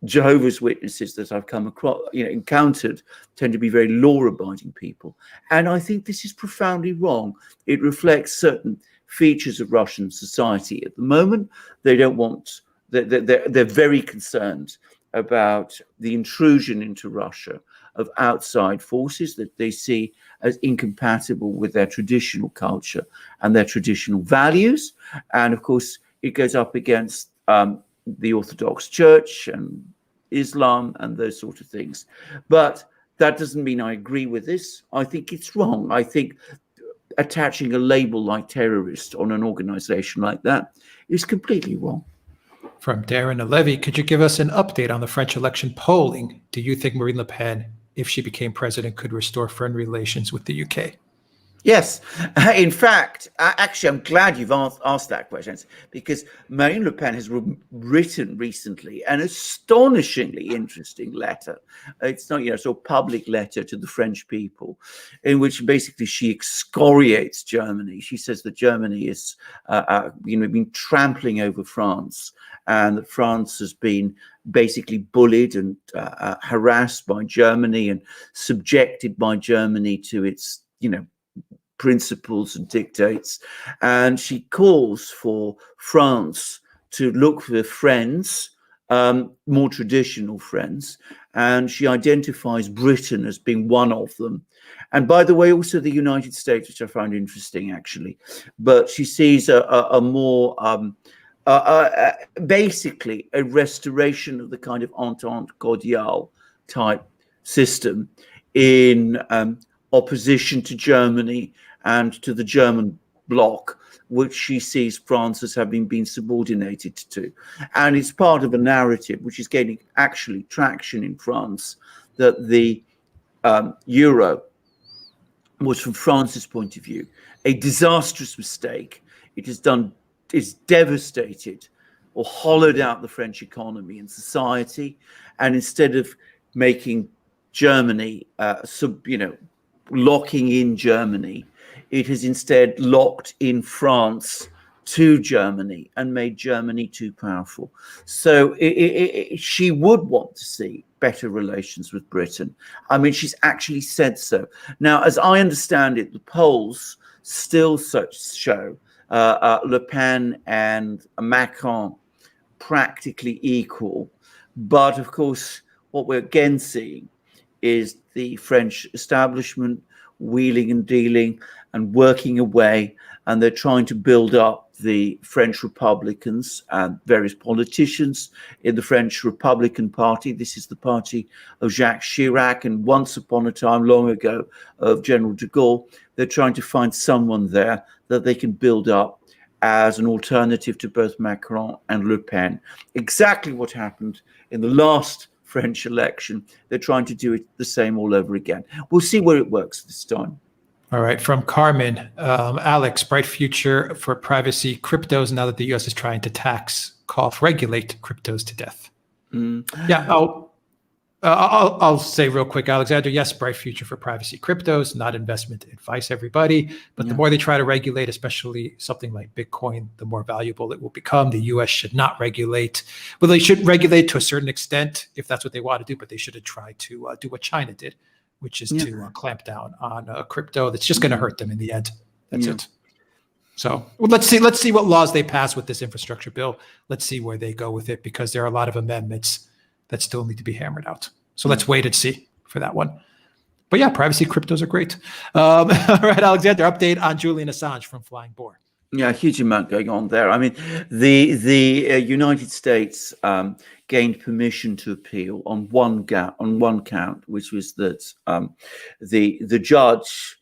Jehovah's Witnesses that I've come across, encountered, tend to be very law-abiding people. And I think this is profoundly wrong. It reflects certain features of Russian society at the moment. They don't want, they're very concerned about the intrusion into Russia of outside forces that they see as incompatible with their traditional culture and their traditional values. And of course, it goes up against the Orthodox Church and Islam and those sort of things. But that doesn't mean I agree with this. I think it's wrong. I think attaching a label like terrorist on an organization like that is completely wrong. From Darren Levy, could you give us an update on the French election polling? Do you think Marine Le Pen, if she became president, could restore friendly relations with the UK? Yes, in fact, actually, I'm glad you've asked that question, because Marine Le Pen has written recently an astonishingly interesting letter. It's not, sort of public letter to the French people, in which basically she excoriates Germany. She says that Germany is, been trampling over France, and that France has been basically bullied and harassed by Germany and subjected by Germany to its, principles and dictates. And she calls for France to look for friends, more traditional friends, and she identifies Britain as being one of them. And by the way, also the United States, which I find interesting actually, but she sees a more basically a restoration of the kind of entente cordiale type system in opposition to Germany and to the German bloc, which she sees France as having been subordinated to. And it's part of a narrative which is gaining actually traction in France, that the euro was, from France's point of view, a disastrous mistake. It has devastated or hollowed out the French economy and society. And instead of making Germany, locking in Germany, it has instead locked in France to Germany and made Germany too powerful. So she would want to see better relations with Britain. I mean, she's actually said so. Now, as I understand it, the polls still show Le Pen and Macron practically equal. But of course, what we're again seeing is the French establishment wheeling and dealing and working away, and they're trying to build up the French Republicans and various politicians in the French Republican Party. This is the party of Jacques Chirac, and once upon a time, long ago, of General de Gaulle. They're trying to find someone there that they can build up as an alternative to both Macron and Le Pen. Exactly what happened in the last French election. They're trying to do it the same all over again. We'll see where it works this time. All right, from Carmen, Alex, bright future for privacy cryptos now that the US is trying to regulate cryptos to death. Yeah, I'll say real quick, Alexander, yes, bright future for privacy cryptos, not investment advice, everybody. But the more they try to regulate, especially something like Bitcoin, the more valuable it will become. The US should not regulate. Well, they should regulate to a certain extent if that's what they want to do, but they should have tried to do what China did, which is to clamp down on crypto. That's just going to hurt them in the end. That's it. So let's see what laws they pass with this infrastructure bill. Let's see where they go with it, because there are a lot of amendments that still need to be hammered out. So let's wait and see for that one. But yeah, privacy cryptos are great. All right, Alexander, update on Julian Assange from Flying Boar. Yeah, a huge amount going on there. I mean, the United States gained permission to appeal on one count, which was that the judge,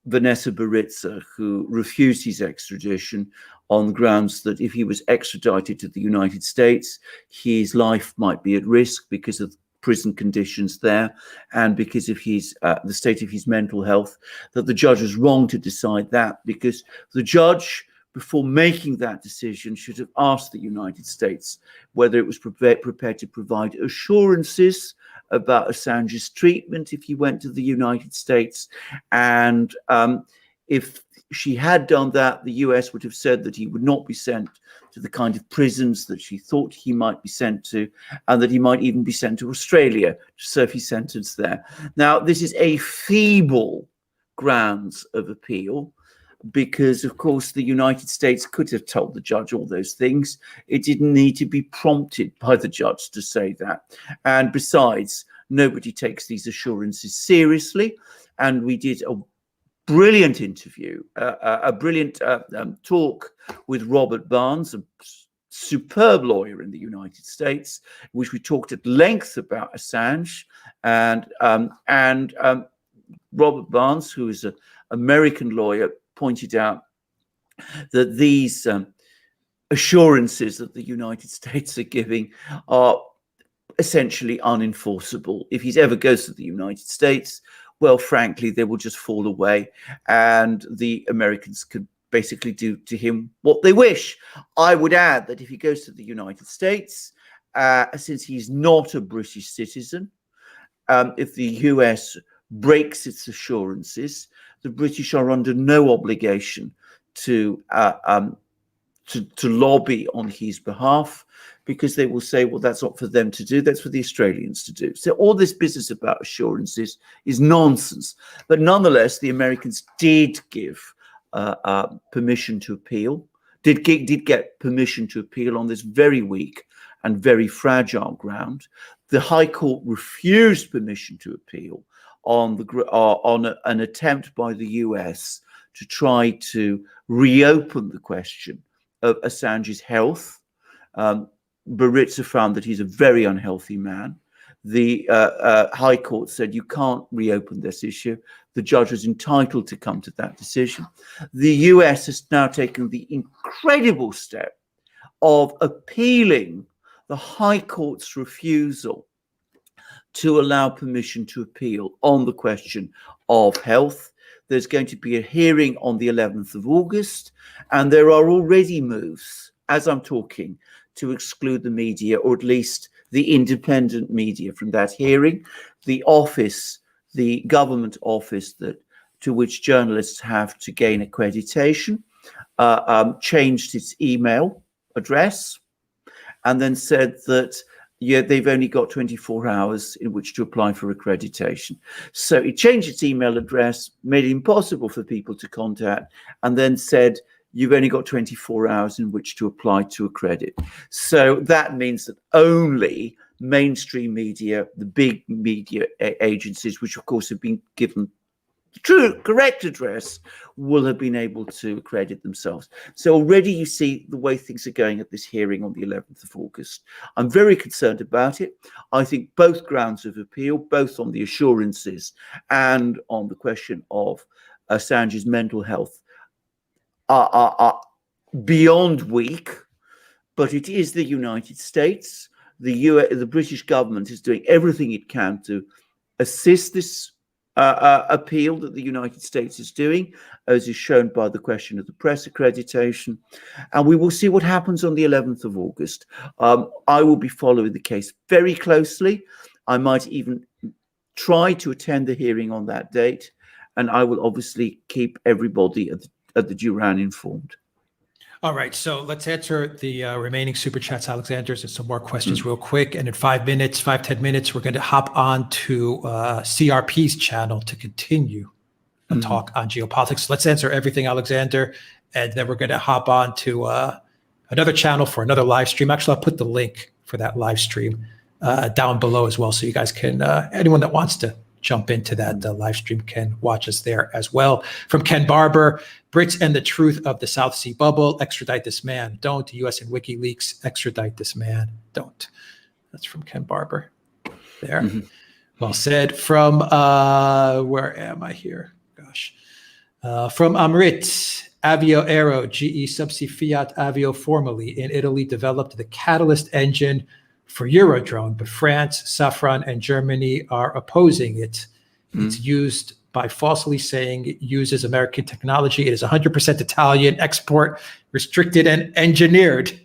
Vanessa Baritza, who refused his extradition on the grounds that if he was extradited to the United States, his life might be at risk because of prison conditions there, and because of his the state of his mental health, that the judge was wrong to decide that, because the judge, before making that decision, should have asked the United States whether it was prepared to provide assurances about Assange's treatment if he went to the United States. And if she had done that, the US would have said that he would not be sent to the kind of prisons that she thought he might be sent to, and that he might even be sent to Australia to serve his sentence there. Now, this is a feeble grounds of appeal, because, of course, the United States could have told the judge all those things. It didn't need to be prompted by the judge to say that. And besides, nobody takes these assurances seriously. And we did a brilliant interview, a brilliant talk with Robert Barnes, a superb lawyer in the United States, in which we talked at length about Assange. And Robert Barnes, who is an American lawyer, pointed out that these assurances that the United States are giving are essentially unenforceable. If he ever goes to the United States, well, frankly, they will just fall away, and the Americans could basically do to him what they wish. I would add that if he goes to the United States, since he's not a British citizen, if the US breaks its assurances, the British are under no obligation to lobby on his behalf, because they will say, well, that's not for them to do, that's for the Australians to do. So all this business about assurances is nonsense. But nonetheless, the Americans did give permission to appeal, did get permission to appeal on this very weak and very fragile ground. The High Court refused permission to appeal on an attempt by the US to try to reopen the question of Assange's health. Baritza found that he's a very unhealthy man. The High Court said you can't reopen this issue. The judge was entitled to come to that decision. The US has now taken the incredible step of appealing the High Court's refusal to allow permission to appeal on the question of health. There's going to be a hearing on the 11th of August, and there are already moves, as I'm talking, to exclude the media, or at least the independent media, from that hearing. The office, the government office to which journalists have to gain accreditation, changed its email address, and then said that they've only got 24 hours in which to apply for accreditation. So it changed its email address, made it impossible for people to contact, and then said, you've only got 24 hours in which to apply to accredit. So that means that only mainstream media, the big media agencies, which of course have been given the true, correct address, will have been able to accredit themselves. So already you see the way things are going at this hearing on the 11th of August. I'm very concerned about it. I think both grounds of appeal, both on the assurances and on the question of Assange's mental health, are beyond weak. But it is the United States. The British government is doing everything it can to assist this appeal that the United States is doing, as is shown by the question of the press accreditation. And we will see what happens on the 11th of August. I will be following the case very closely. I might even try to attend the hearing on that date. And I will obviously keep everybody at the Duran informed. All right, so let's answer the remaining super chats, Alexander, and some more questions real quick. And in 10 minutes, we're going to hop on to CRP's channel to continue a talk on geopolitics. Let's answer everything, Alexander, and then we're going to hop on to another channel for another live stream. Actually, I'll put the link for that live stream down below as well, so you guys can, anyone that wants to jump into that live stream can watch us there as well. From Ken Barber, Brits and the truth of the South Sea bubble, extradite this man, don't. US and WikiLeaks, extradite this man, don't. That's from Ken Barber there. Well said. From, where am I here? Gosh. From Amrit, Avio Aero, GE Subsea Fiat Avio formerly in Italy developed the catalyst engine for Eurodrone, but France, Safran, and Germany are opposing it. It's used by falsely saying it uses American technology. It is 100% Italian, export restricted and engineered.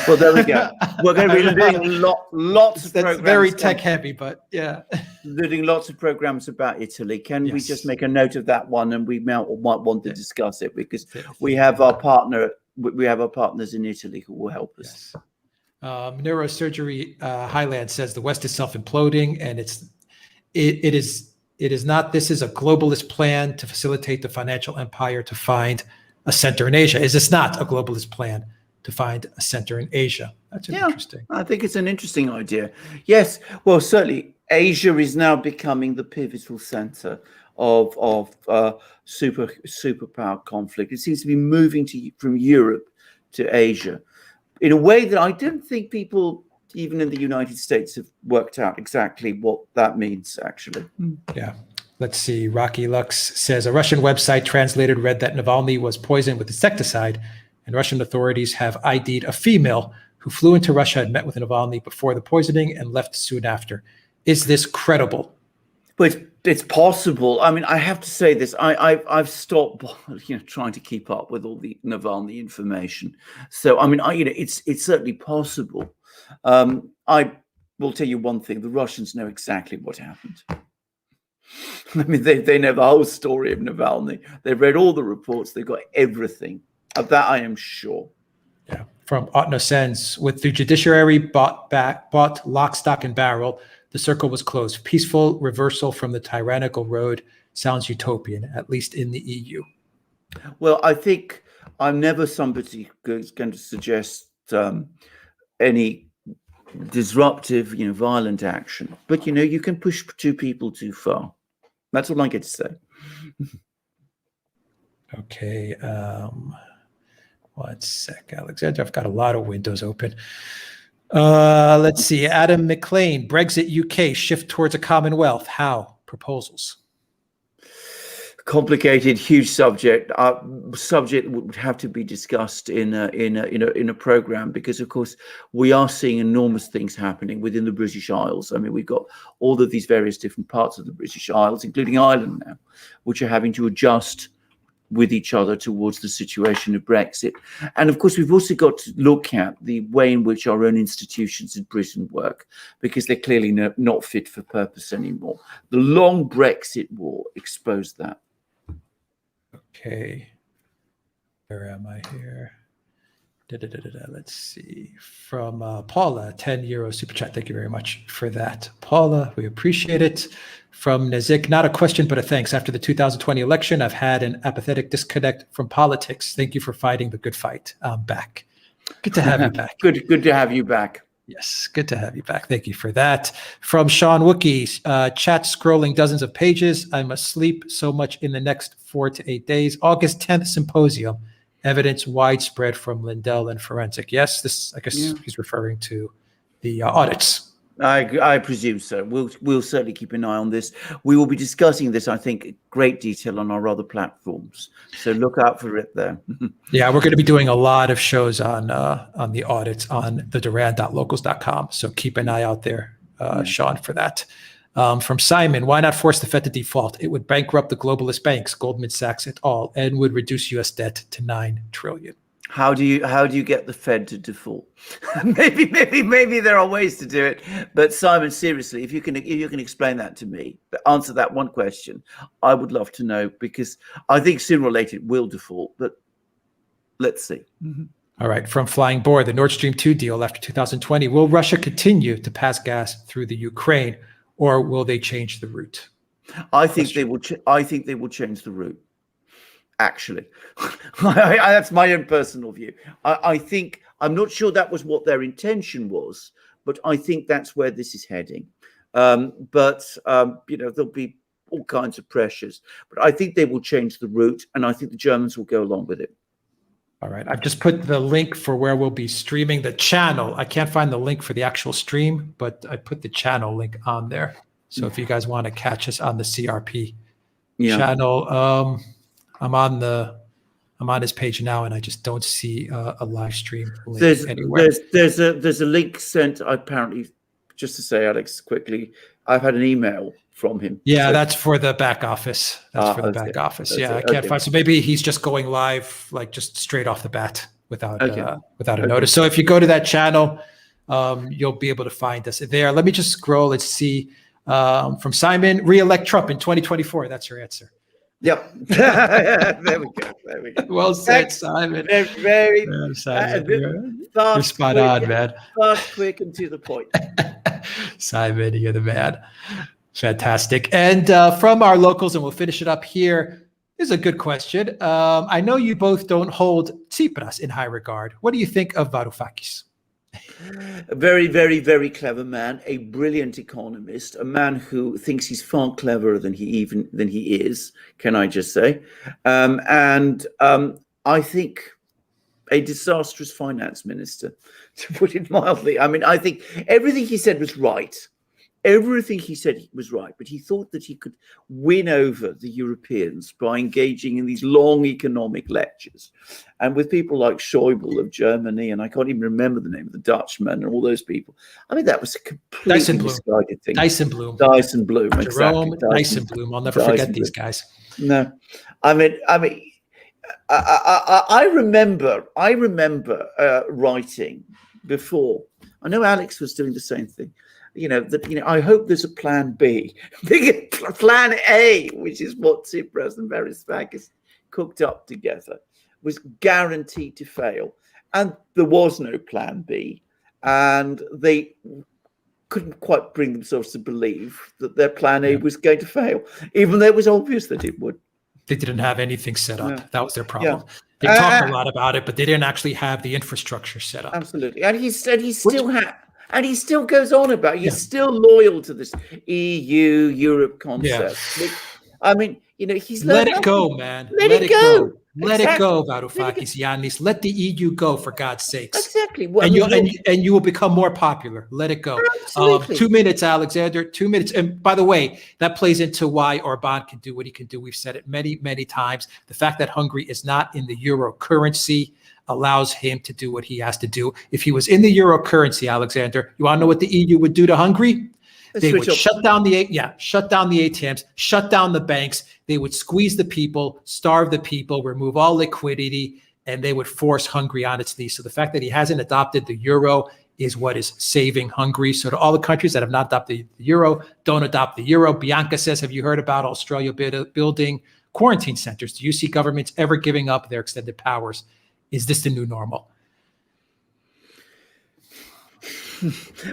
Well, there we go. We're going to be doing lots of programs. That's very tech heavy, but yeah. Doing lots of programs about Italy. Can we just make a note of that one, and we might want to discuss it, because we have our partners in Italy who will help us. Yes. Neurosurgery Highland says the West is self-imploding, and it is not. This is a globalist plan to facilitate the financial empire to find a center in Asia. Is this not a globalist plan to find a center in Asia? That's interesting. I think it's an interesting idea. Yes, well, certainly Asia is now becoming the pivotal center of superpower conflict. It seems to be moving from Europe to Asia in a way that I don't think people, even in the United States, have worked out exactly what that means, actually. Yeah. Let's see. Rocky Lux says a Russian website translated read that Navalny was poisoned with insecticide, and Russian authorities have ID'd a female who flew into Russia and met with Navalny before the poisoning and left soon after. Is this credible? But it's possible. I mean, I have to say this. I've stopped, trying to keep up with all the Navalny information. So I mean, it's certainly possible. I will tell you one thing: the Russians know exactly what happened. I mean, they know the whole story of Navalny. They've read all the reports. They've got everything. Of that, I am sure. Yeah. From Otnosens, with the judiciary bought lock, stock, and barrel, the circle was closed. Peaceful reversal from the tyrannical road sounds utopian, at least in the EU. Well, I think I'm never somebody who's going to suggest any disruptive, violent action. But, you can push two people too far. That's all I get to say. Okay. 1 sec, Alexander. I've got a lot of windows open. Let's see. Adam McLean, Brexit UK, shift towards a commonwealth. How? Proposals. Complicated, huge subject. Subject would have to be discussed in a program, because of course we are seeing enormous things happening within the British Isles. I mean, we've got all of these various different parts of the British Isles, including Ireland now, which are having to adjust with each other towards the situation of Brexit. And of course, we've also got to look at the way in which our own institutions in Britain work, because they're clearly not fit for purpose anymore. The long Brexit war exposed that. Okay. Where am I here? Let's see. From Paula, 10 euro super chat. Thank you very much for that, Paula. We appreciate it. From Nazik, not a question, but a thanks. After the 2020 election, I've had an apathetic disconnect from politics. Thank you for fighting the good fight. I'm back. Good to have you back. Good to have you back. Yes, good to have you back. Thank you for that. From Sean Wookie, chat scrolling dozens of pages. I must sleep so much in the next 4 to 8 days. August 10th symposium. Evidence widespread from Lindell and forensic. Yes, this, I guess he's referring to the audits. I presume so. We'll certainly keep an eye on this. We will be discussing this, I think, in great detail on our other platforms. So look out for it there. Yeah, we're going to be doing a lot of shows on the audits on the Duran.locals.com. So keep an eye out there, Sean, for that. From Simon, why not force the Fed to default? It would bankrupt the globalist banks, Goldman Sachs et al., and would reduce U.S. debt to $9 trillion. How do you get the Fed to default? maybe there are ways to do it. But Simon, seriously, if you can explain that to me, answer that one question, I would love to know, because I think sooner or later it will default. But let's see. All right. From Flying Board, the Nord Stream 2 deal after 2020. Will Russia continue to pass gas through the Ukraine, or will they change the route? I think they will change the route. Actually, that's my own personal view. I think, I'm not sure that was what their intention was, but I think that's where this is heading. But there'll be all kinds of pressures, but I think they will change the route, and I think the Germans will go along with it. All right. I've just put the link for where we'll be streaming the channel. I can't find the link for the actual stream, but I put the channel link on there. So if you guys want to catch us on the CRP channel, I'm on his page now, and I just don't see a live stream link anywhere. There's a link sent, apparently, just to say, Alex, quickly, I've had an email from him. Yeah, that's for the back office. That's for the back office. I can't find. So maybe he's just going live, like just straight off the bat without a notice. So if you go to that channel, you'll be able to find us there. Let me just scroll and see. From Simon, re-elect Trump in 2024. That's your answer. Yep. There we go. Well said, Simon. Very Simon, you're spot on, man. Fast, quick, and to the point. Simon, you're the man. Fantastic. And from our locals, and we'll finish it up here, is a good question. I know you both don't hold Tsipras in high regard. What do you think of Varoufakis? A very, very, very clever man, a brilliant economist, a man who thinks he's far cleverer than he is, can I just say? I think a disastrous finance minister, to put it mildly. I mean, I think everything he said was right. everything he said was right, but he thought that he could win over the Europeans by engaging in these long economic lectures. And with people like Schäuble of Germany, and I can't even remember the name of the Dutchman and all those people. I mean, that was a completely misguided thing. Dijsselbloem, Jerome, exactly. Dijsselbloem. I'll never forget these guys. No, I mean, I remember writing before. I know Alex was doing the same thing. I hope there's a plan B. Plan A, which is what Tsipras and Varoufakis cooked up together, was guaranteed to fail. And there was no plan B. And they couldn't quite bring themselves to believe that their plan A was going to fail, even though it was obvious that it would. They didn't have anything set up. Yeah. That was their problem. Yeah. They talked a lot about it, but they didn't actually have the infrastructure set up. Absolutely. And he said he still had. And he still goes on about he's still loyal to this EU Europe concept. Yeah. I mean, he's let it go, man. Let it go. Let it go, Varoufakis, Yannis. Let the EU go, for God's sakes. Exactly. Well, and you will become more popular. Let it go. 2 minutes, Alexander. 2 minutes. And by the way, that plays into why Orban can do what he can do. We've said it many, many times. The fact that Hungary is not in the euro currency allows him to do what he has to do. If he was in the euro currency, Alexander, you want to know what the EU would do to Hungary? They would shut down the ATMs, shut down the banks. They would squeeze the people, starve the people, remove all liquidity, and they would force Hungary on its knees. So the fact that he hasn't adopted the euro is what is saving Hungary. So to all the countries that have not adopted the euro, don't adopt the euro. Bianca says, have you heard about Australia building quarantine centers? Do you see governments ever giving up their extended powers? Is this the new normal?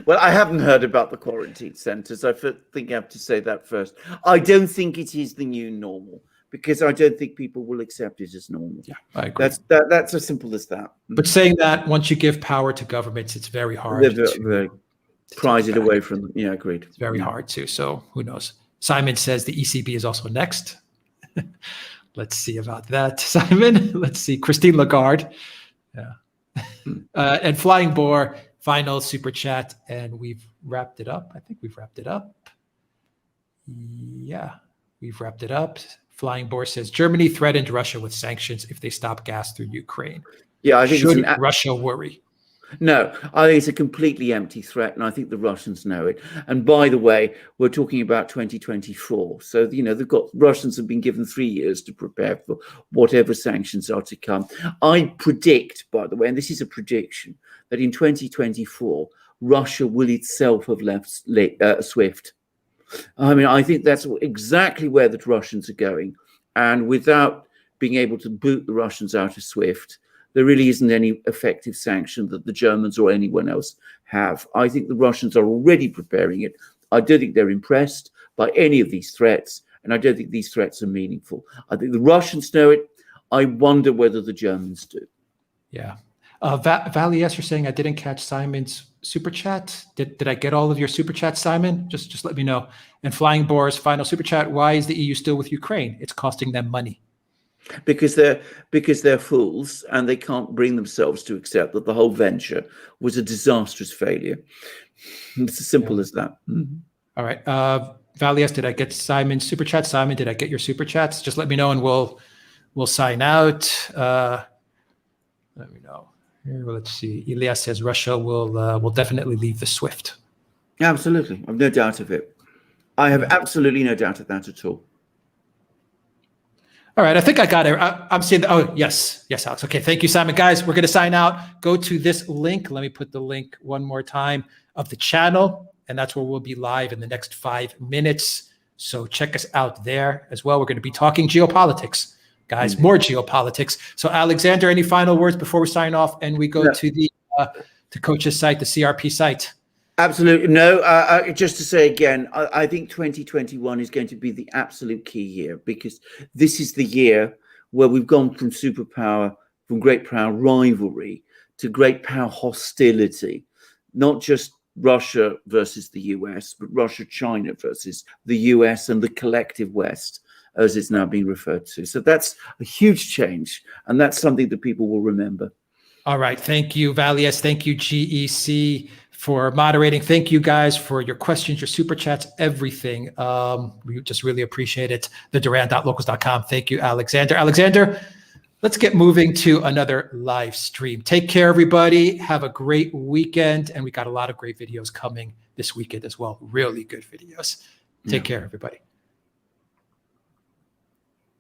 Well, I haven't heard about the quarantine centers. I think I have to say that first. I don't think it is the new normal because I don't think people will accept it as normal. Yeah, I agree. That's as simple as that. But saying that, once you give power to governments, it's very hard to prize it away from them. Yeah, agreed. It's very hard to. So who knows? Simon says the ECB is also next. Let's see about that, Simon. Let's see. Christine Lagarde. Yeah. And Flying Boar, final super chat. And we've wrapped it up. I think we've wrapped it up. Yeah, we've wrapped it up. Flying Boar says Germany threatened Russia with sanctions if they stop gas through Ukraine. Yeah, I think should Russia worry? No, I think it's a completely empty threat, and I think the Russians know it. And by the way, we're talking about 2024. So, Russians have been given 3 years to prepare for whatever sanctions are to come. I predict, by the way, and this is a prediction, that in 2024, Russia will itself have left SWIFT. I mean, I think that's exactly where the Russians are going. And without being able to boot the Russians out of SWIFT, there really isn't any effective sanction that the Germans or anyone else have. I think the Russians are already preparing it. I don't think they're impressed by any of these threats, and I don't think these threats are meaningful. I think the Russians know it. I wonder whether the Germans do. Yeah. Valies, you're saying I didn't catch Simon's super chat. Did I get all of your super chats, Simon? Just let me know. And Flying Boar's final super chat: why is the EU still with Ukraine? It's costing them money. Because they're fools and they can't bring themselves to accept that the whole venture was a disastrous failure. It's as simple as that. Mm-hmm. All right. Valies, did I get Simon's super chat? Simon, did I get your super chats? Just let me know and we'll sign out. Let me know. Here, let's see. Elias says Russia will definitely leave the SWIFT. Absolutely. I've no doubt of it. I have absolutely no doubt of that at all. All right, I think I got it. I'm seeing. Yes, Alex. Okay, thank you, Simon. Guys, we're going to sign out. Go to this link. Let me put the link one more time of the channel, and that's where we'll be live in the next 5 minutes. So check us out there as well. We're going to be talking geopolitics, guys. More geopolitics. So Alexander, any final words before we sign off and we go to the to Coach's site, the CRP site? Absolutely. No, just to say again, I think 2021 is going to be the absolute key year because this is the year where we've gone from superpower, from great power rivalry to great power hostility, not just Russia versus the US, but Russia, China versus the US and the collective West, as it's now being referred to. So that's a huge change, and that's something that people will remember. All right. Thank you, Valies. Thank you, GEC. for moderating. Thank you guys for your questions, your super chats, everything. We just really appreciate it. The Duran.locals.com. Thank you, Alexander. Alexander, let's get moving to another live stream. Take care, everybody. Have a great weekend. And we got a lot of great videos coming this weekend as well. Really good videos. Take care, everybody.